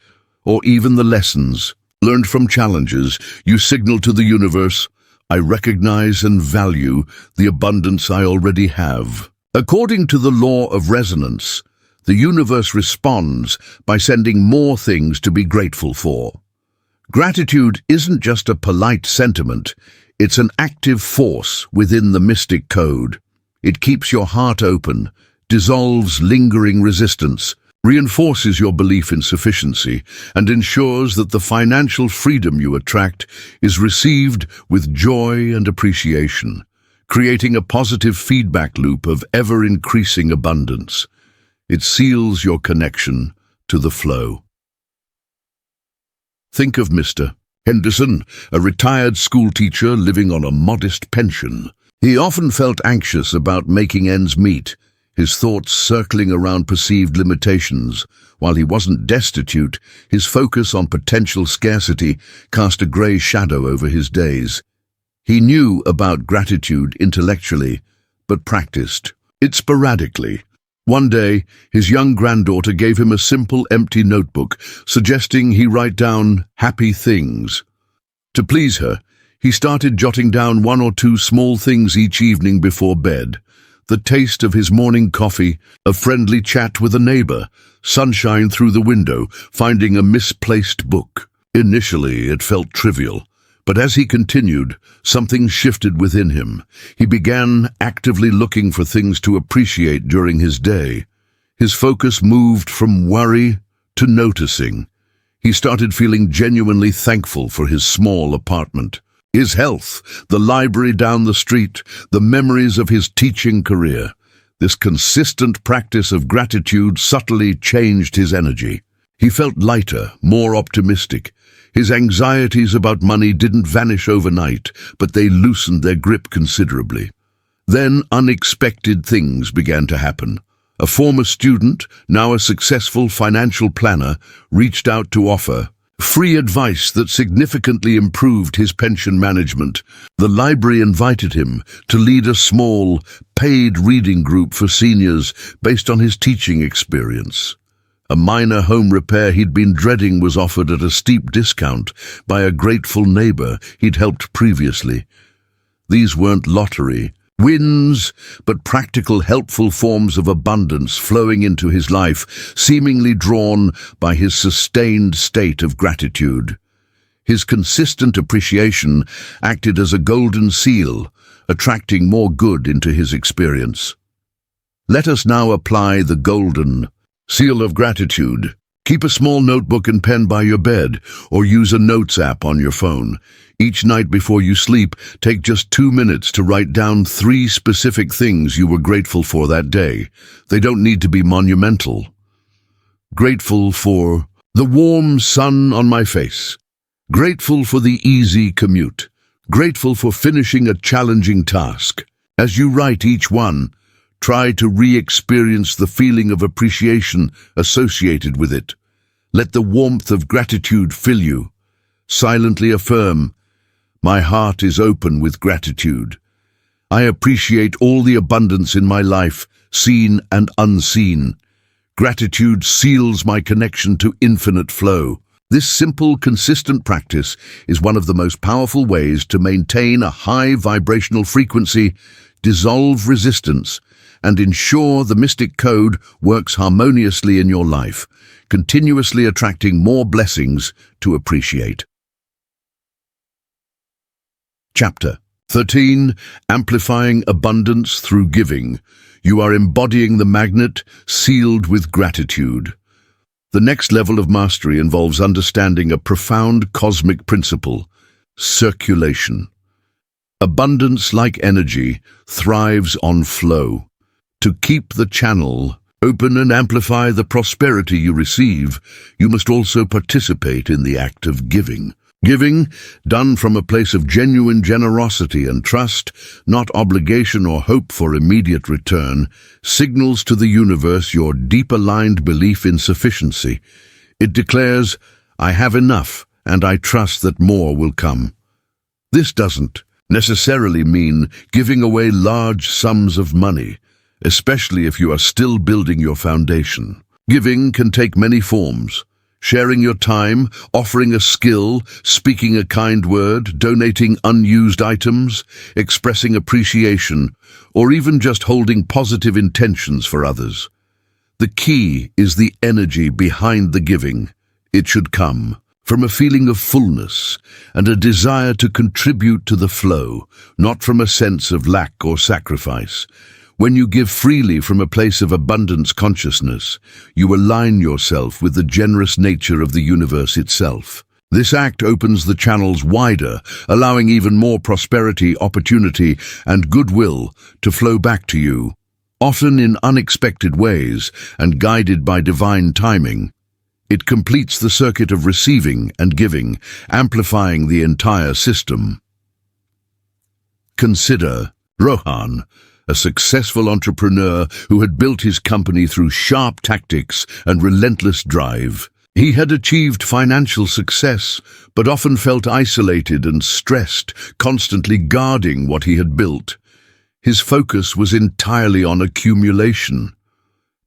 or even the lessons learned from challenges, you signal to the universe, I recognize and value the abundance I already have. According to the law of resonance, the universe responds by sending more things to be grateful for. Gratitude isn't just a polite sentiment, it's an active force within the mystic code. It keeps your heart open, dissolves lingering resistance, reinforces your belief in sufficiency, and ensures that the financial freedom you attract is received with joy and appreciation, creating a positive feedback loop of ever-increasing abundance. It seals your connection to the flow. Think of Mr. Henderson, a retired schoolteacher living on a modest pension. He often felt anxious about making ends meet, his thoughts circling around perceived limitations. While he wasn't destitute, his focus on potential scarcity cast a grey shadow over his days. He knew about gratitude intellectually, but practiced it sporadically. One day, his young granddaughter gave him a simple, empty notebook, suggesting he write down happy things. To please her, he started jotting down 1 or 2 small things each evening before bed. The taste of his morning coffee, a friendly chat with a neighbor, sunshine through the window, finding a misplaced book. Initially, it felt trivial, but as he continued, something shifted within him. He began actively looking for things to appreciate during his day. His focus moved from worry to noticing. He started feeling genuinely thankful for his small apartment, his health, the library down the street, the memories of his teaching career. This consistent practice of gratitude subtly changed his energy. He felt lighter, more optimistic. His anxieties about money didn't vanish overnight, but they loosened their grip considerably. Then unexpected things began to happen. A former student, now a successful financial planner, reached out to offer free advice that significantly improved his pension management. The library invited him to lead a small, paid reading group for seniors based on his teaching experience. A minor home repair he'd been dreading was offered at a steep discount by a grateful neighbor he'd helped previously. These weren't lottery wins, but practical, helpful forms of abundance flowing into his life, seemingly drawn by his sustained state of gratitude. His consistent appreciation acted as a golden seal, attracting more good into his experience. Let us now apply the golden seal of gratitude. Keep a small notebook and pen by your bed, or use a notes app on your phone. Each night before you sleep, take just 2 minutes to write down 3 specific things you were grateful for that day. They don't need to be monumental. Grateful for the warm sun on my face. Grateful for the easy commute. Grateful for finishing a challenging task. As you write each one, try to re-experience the feeling of appreciation associated with it. Let the warmth of gratitude fill you. Silently affirm, My heart is open with gratitude. I appreciate all the abundance in my life, seen and unseen. Gratitude seals my connection to infinite flow. This simple, consistent practice is one of the most powerful ways to maintain a high vibrational frequency, dissolve resistance, and ensure the mystic code works harmoniously in your life, continuously attracting more blessings to appreciate. Chapter 13. Amplifying Abundance Through Giving. You are embodying the magnet sealed with gratitude. The next level of mastery involves understanding a profound cosmic principle: circulation. Abundance, like energy, thrives on flow. To keep the channel open and amplify the prosperity you receive, you must also participate in the act of giving. Giving, done from a place of genuine generosity and trust, not obligation or hope for immediate return, signals to the universe your deep-aligned belief in sufficiency. It declares, "I have enough, and I trust that more will come." This doesn't necessarily mean giving away large sums of money, especially if you are still building your foundation. Giving can take many forms. Sharing your time, offering a skill, speaking a kind word, donating unused items, expressing appreciation, or even just holding positive intentions for others. The key is the energy behind the giving. It should come from a feeling of fullness and a desire to contribute to the flow, not from a sense of lack or sacrifice. When you give freely from a place of abundance consciousness, you align yourself with the generous nature of the universe itself. This act opens the channels wider, allowing even more prosperity, opportunity, and goodwill to flow back to you, often in unexpected ways and guided by divine timing. It completes the circuit of receiving and giving, amplifying the entire system. Consider Rohan, a successful entrepreneur who had built his company through sharp tactics and relentless drive. He had achieved financial success, but often felt isolated and stressed, constantly guarding what he had built. His focus was entirely on accumulation.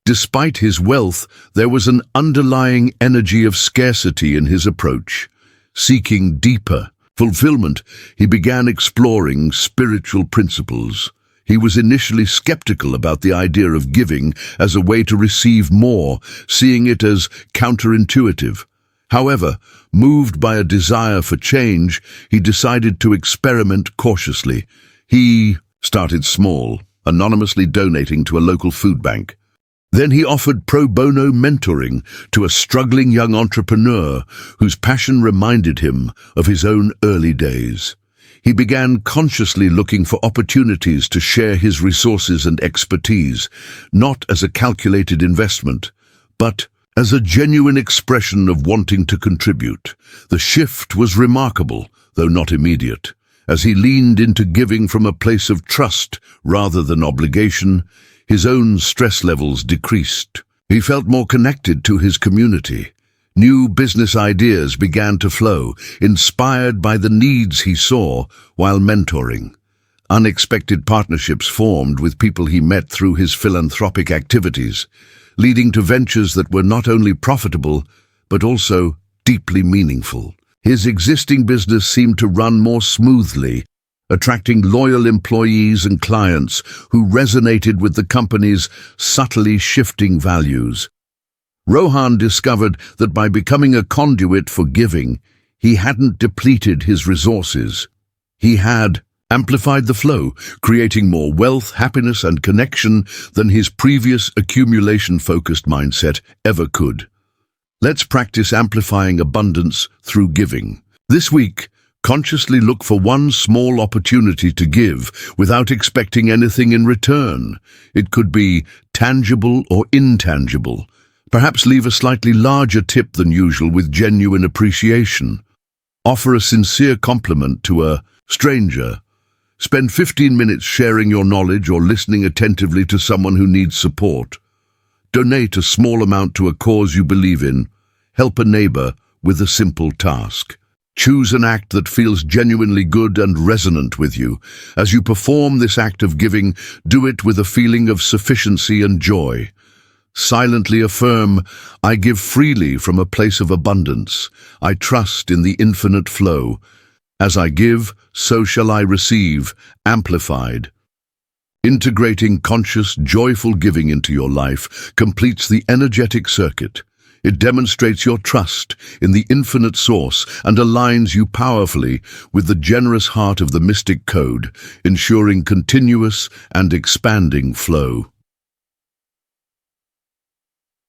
Despite his wealth, there was an underlying energy of scarcity in his approach. Seeking deeper fulfillment, he began exploring spiritual principles. He was initially skeptical about the idea of giving as a way to receive more, seeing it as counterintuitive. However, moved by a desire for change, he decided to experiment cautiously. He started small, anonymously donating to a local food bank. Then he offered pro bono mentoring to a struggling young entrepreneur whose passion reminded him of his own early days. He began consciously looking for opportunities to share his resources and expertise, not as a calculated investment, but as a genuine expression of wanting to contribute. The shift was remarkable, though not immediate. As he leaned into giving from a place of trust rather than obligation, his own stress levels decreased. He felt more connected to his community. New business ideas began to flow, inspired by the needs he saw while mentoring. Unexpected partnerships formed with people he met through his philanthropic activities, leading to ventures that were not only profitable, but also deeply meaningful. His existing business seemed to run more smoothly, attracting loyal employees and clients who resonated with the company's subtly shifting values. Rohan discovered that by becoming a conduit for giving, he hadn't depleted his resources. He had amplified the flow, creating more wealth, happiness, and connection than his previous accumulation-focused mindset ever could. Let's practice amplifying abundance through giving. This week, consciously look for one small opportunity to give without expecting anything in return. It could be tangible or intangible. Perhaps leave a slightly larger tip than usual with genuine appreciation. Offer a sincere compliment to a stranger. Spend 15 minutes sharing your knowledge or listening attentively to someone who needs support. Donate a small amount to a cause you believe in. Help a neighbor with a simple task. Choose an act that feels genuinely good and resonant with you. As you perform this act of giving, do it with a feeling of sufficiency and joy. Silently affirm, I give freely from a place of abundance. I trust in the infinite flow. As I give, so shall I receive, amplified. Integrating conscious, joyful giving into your life completes the energetic circuit. It demonstrates your trust in the infinite source and aligns you powerfully with the generous heart of the mystic code, ensuring continuous and expanding flow.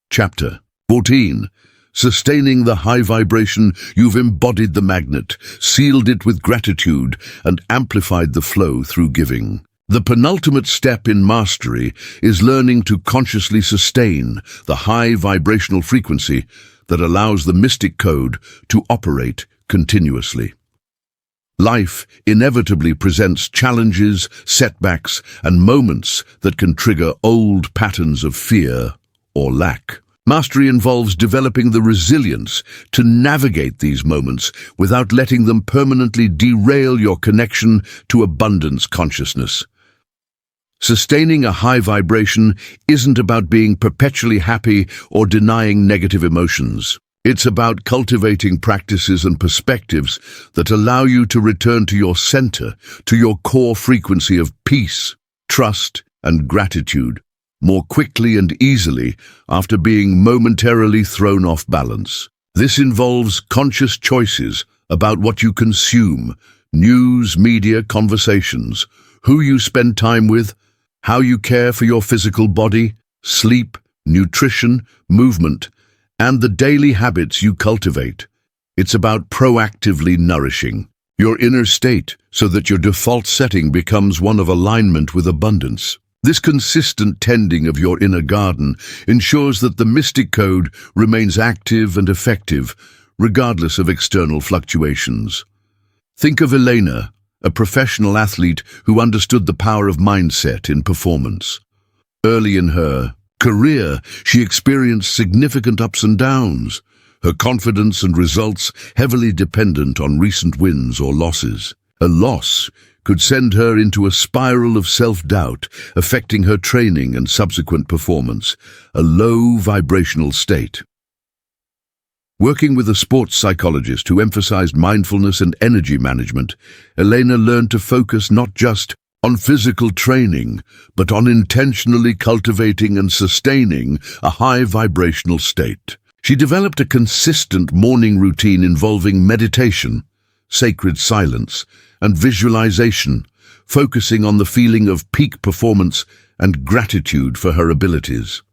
Chapter 14. Sustaining the high vibration, you've embodied the magnet, sealed it with gratitude, and amplified the flow through giving. The penultimate step in mastery is learning to consciously sustain the high vibrational frequency that allows the mystic code to operate continuously. Life inevitably presents challenges, setbacks, and moments that can trigger old patterns of fear or lack. Mastery involves developing the resilience to navigate these moments without letting them permanently derail your connection to abundance consciousness. Sustaining a high vibration isn't about being perpetually happy or denying negative emotions. It's about cultivating practices and perspectives that allow you to return to your center, to your core frequency of peace, trust, and gratitude, more quickly and easily after being momentarily thrown off balance. This involves conscious choices about what you consume, news, media, conversations, who you spend time with, how you care for your physical body, sleep, nutrition, movement, and the daily habits you cultivate. It's about proactively nourishing your inner state so that your default setting becomes one of alignment with abundance. This consistent tending of your inner garden ensures that the mystic code remains active and effective, regardless of external fluctuations. Think of Elena, a professional athlete who understood the power of mindset in performance. Early in her career, she experienced significant ups and downs, her confidence and results heavily dependent on recent wins or losses. A loss could send her into a spiral of self-doubt, affecting her training and subsequent performance, a low vibrational state. Working with a sports psychologist who emphasized mindfulness and energy management, Elena learned to focus not just on physical training, but on intentionally cultivating and sustaining a high vibrational state. She developed a consistent morning routine involving meditation, sacred silence, and visualization, focusing on the feeling of peak performance and gratitude for her abilities.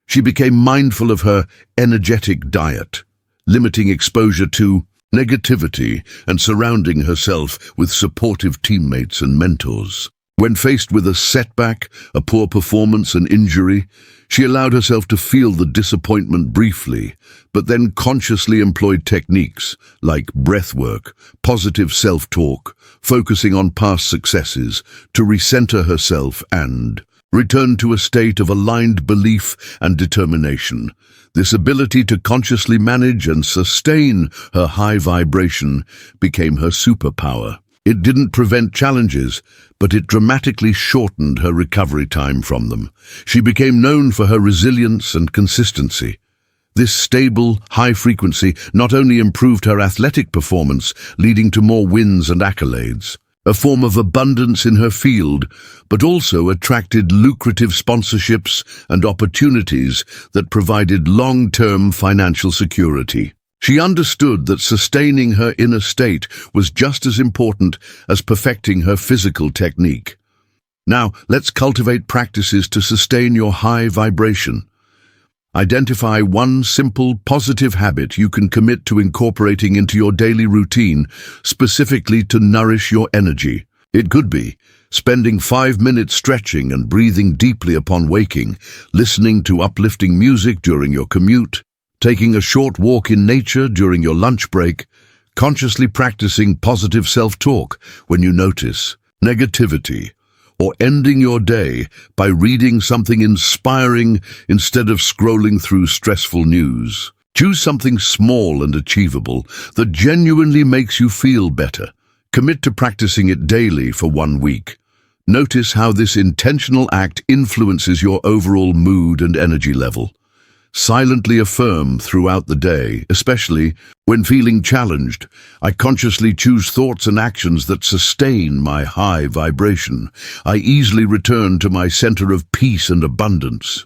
She became mindful of her energetic diet, limiting exposure to negativity and surrounding herself with supportive teammates and mentors. When faced with a setback, a poor performance, an injury, she allowed herself to feel the disappointment briefly, but then consciously employed techniques like breathwork, positive self-talk, focusing on past successes to recenter herself and return to a state of aligned belief and determination. This ability to consciously manage and sustain her high vibration became her superpower. It didn't prevent challenges, but it dramatically shortened her recovery time from them. She became known for her resilience and consistency. This stable, high frequency not only improved her athletic performance, leading to more wins and accolades, a form of abundance in her field, but also attracted lucrative sponsorships and opportunities that provided long-term financial security. She understood that sustaining her inner state was just as important as perfecting her physical technique. Now, let's cultivate practices to sustain your high vibration. Identify one simple, positive habit you can commit to incorporating into your daily routine, specifically to nourish your energy. It could be spending 5 minutes stretching and breathing deeply upon waking, listening to uplifting music during your commute, taking a short walk in nature during your lunch break, consciously practicing positive self-talk when you notice negativity, or ending your day by reading something inspiring instead of scrolling through stressful news. Choose something small and achievable that genuinely makes you feel better. Commit to practicing it daily for 1 week. Notice how this intentional act influences your overall mood and energy level. Silently affirm throughout the day, especially when feeling challenged. I consciously choose thoughts and actions that sustain my high vibration. I easily return to my center of peace and abundance.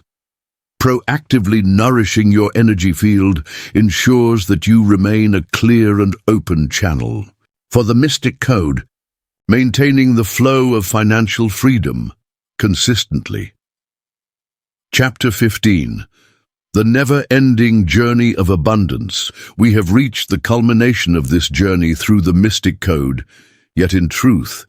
Proactively nourishing your energy field ensures that you remain a clear and open channel. For the Mystic Code, maintaining the flow of financial freedom consistently. Chapter 15. The never-ending journey of abundance. We have reached the culmination of this journey through the Mystic Code, yet in truth,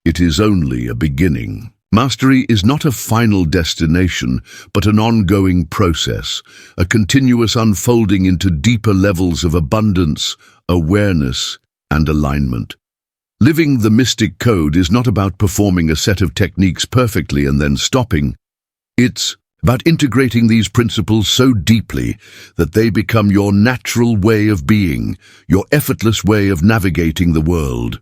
it is only a beginning. Mastery is not a final destination, but an ongoing process, a continuous unfolding into deeper levels of abundance, awareness, and alignment. Living the Mystic Code is not about performing a set of techniques perfectly and then stopping. It's about integrating these principles so deeply that they become your natural way of being, your effortless way of navigating the world.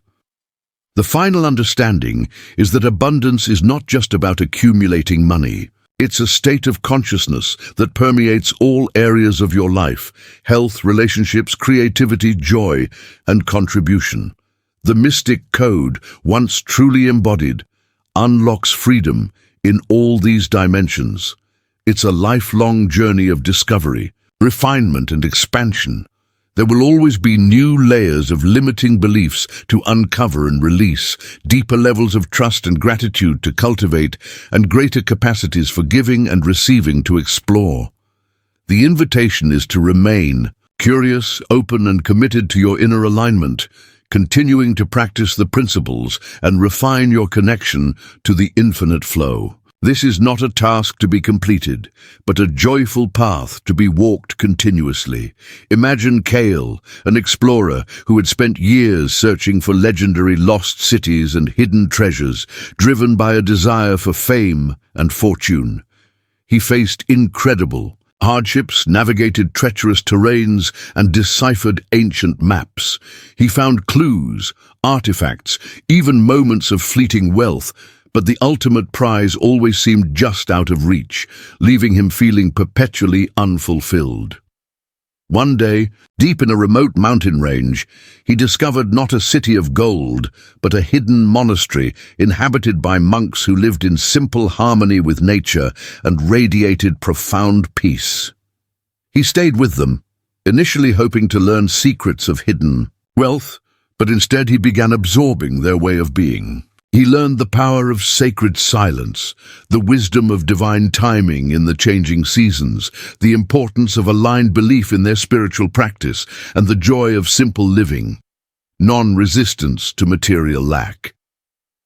The final understanding is that abundance is not just about accumulating money. It's a state of consciousness that permeates all areas of your life: health, relationships, creativity, joy, and contribution. The Mystic Code, once truly embodied, unlocks freedom in all these dimensions. It's a lifelong journey of discovery, refinement, and expansion. There will always be new layers of limiting beliefs to uncover and release, deeper levels of trust and gratitude to cultivate, and greater capacities for giving and receiving to explore. The invitation is to remain curious, open, and committed to your inner alignment, continuing to practice the principles and refine your connection to the infinite flow. This is not a task to be completed, but a joyful path to be walked continuously. Imagine Kale, an explorer who had spent years searching for legendary lost cities and hidden treasures, driven by a desire for fame and fortune. He faced incredible hardships, navigated treacherous terrains, and deciphered ancient maps. He found clues, artifacts, even moments of fleeting wealth, but the ultimate prize always seemed just out of reach, leaving him feeling perpetually unfulfilled. One day, deep in a remote mountain range, he discovered not a city of gold, but a hidden monastery inhabited by monks who lived in simple harmony with nature and radiated profound peace. He stayed with them, initially hoping to learn secrets of hidden wealth, but instead he began absorbing their way of being. He learned the power of sacred silence, the wisdom of divine timing in the changing seasons, the importance of aligned belief in their spiritual practice, and the joy of simple living, non-resistance to material lack.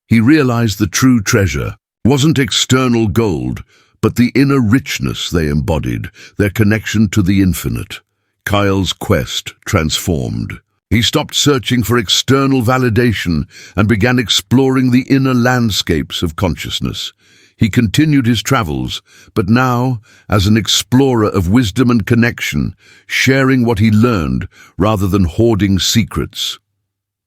He realized the true treasure wasn't external gold, but the inner richness they embodied, their connection to the infinite. Kyle's quest transformed. He stopped searching for external validation and began exploring the inner landscapes of consciousness. He continued his travels, but now as an explorer of wisdom and connection, sharing what he learned rather than hoarding secrets.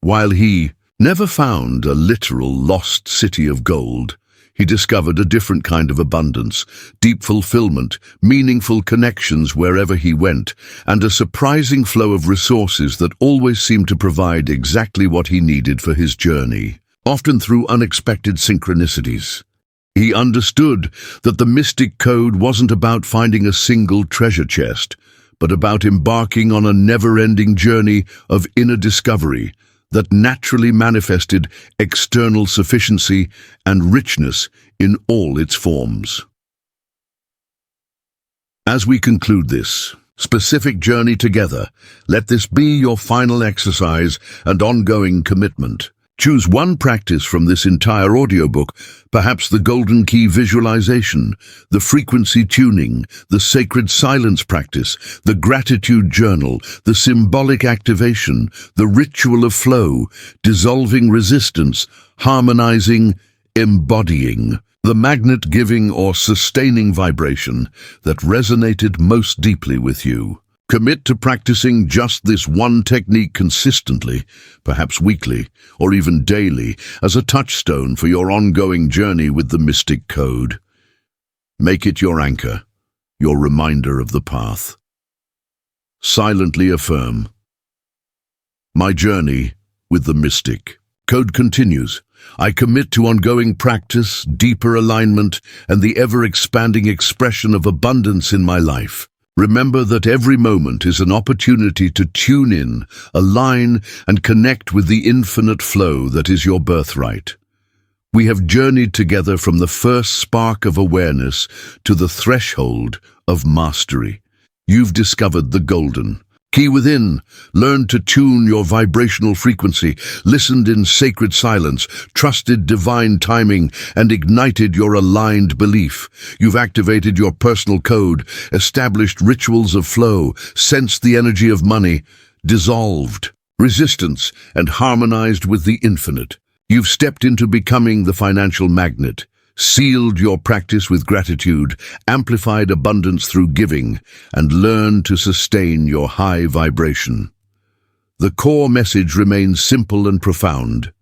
While he never found a literal lost city of gold, he discovered a different kind of abundance, deep fulfillment, meaningful connections wherever he went, and a surprising flow of resources that always seemed to provide exactly what he needed for his journey, often through unexpected synchronicities. He understood that the Mystic Code wasn't about finding a single treasure chest, but about embarking on a never-ending journey of inner discovery that naturally manifested external sufficiency and richness in all its forms. As we conclude this specific journey together, let this be your final exercise and ongoing commitment. Choose one practice from this entire audiobook, perhaps the golden key visualization, the frequency tuning, the sacred silence practice, the gratitude journal, the symbolic activation, the ritual of flow, dissolving resistance, harmonizing, embodying, the magnet giving or sustaining vibration that resonated most deeply with you. Commit to practicing just this one technique consistently, perhaps weekly, or even daily, as a touchstone for your ongoing journey with the Mystic Code. Make it your anchor, your reminder of the path. Silently affirm, my journey with the Mystic Code continues. I commit to ongoing practice, deeper alignment, and the ever-expanding expression of abundance in my life. Remember that every moment is an opportunity to tune in, align, and connect with the infinite flow that is your birthright. We have journeyed together from the first spark of awareness to the threshold of mastery. You've discovered the golden key within, learned to tune your vibrational frequency, listened in sacred silence, trusted divine timing, and ignited your aligned belief. You've activated your personal code, established rituals of flow, sensed the energy of money, dissolved resistance, and harmonized with the infinite. You've stepped into becoming the financial magnet, sealed your practice with gratitude, amplified abundance through giving, and learned to sustain your high vibration. The core message remains simple and profound.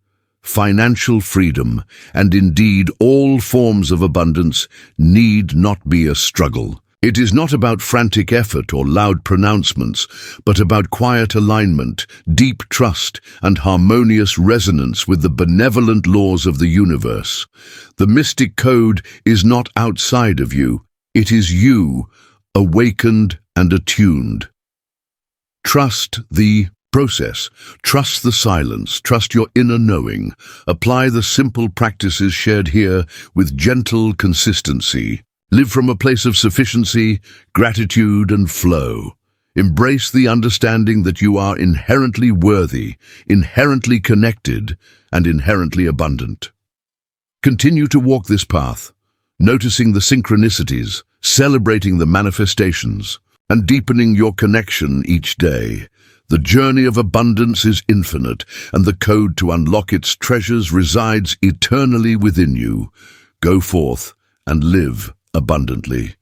Financial freedom, and indeed all forms of abundance, need not be a struggle. It is not about frantic effort or loud pronouncements, but about quiet alignment, deep trust, and harmonious resonance with the benevolent laws of the universe. The Mystic Code is not outside of you. It is you, awakened and attuned. Trust the process. Trust the silence. Trust your inner knowing. Apply the simple practices shared here with gentle consistency. Live from a place of sufficiency, gratitude, and flow. Embrace the understanding that you are inherently worthy, inherently connected, and inherently abundant. Continue to walk this path, noticing the synchronicities, celebrating the manifestations, and deepening your connection each day. The journey of abundance is infinite, and the code to unlock its treasures resides eternally within you. Go forth and live abundantly.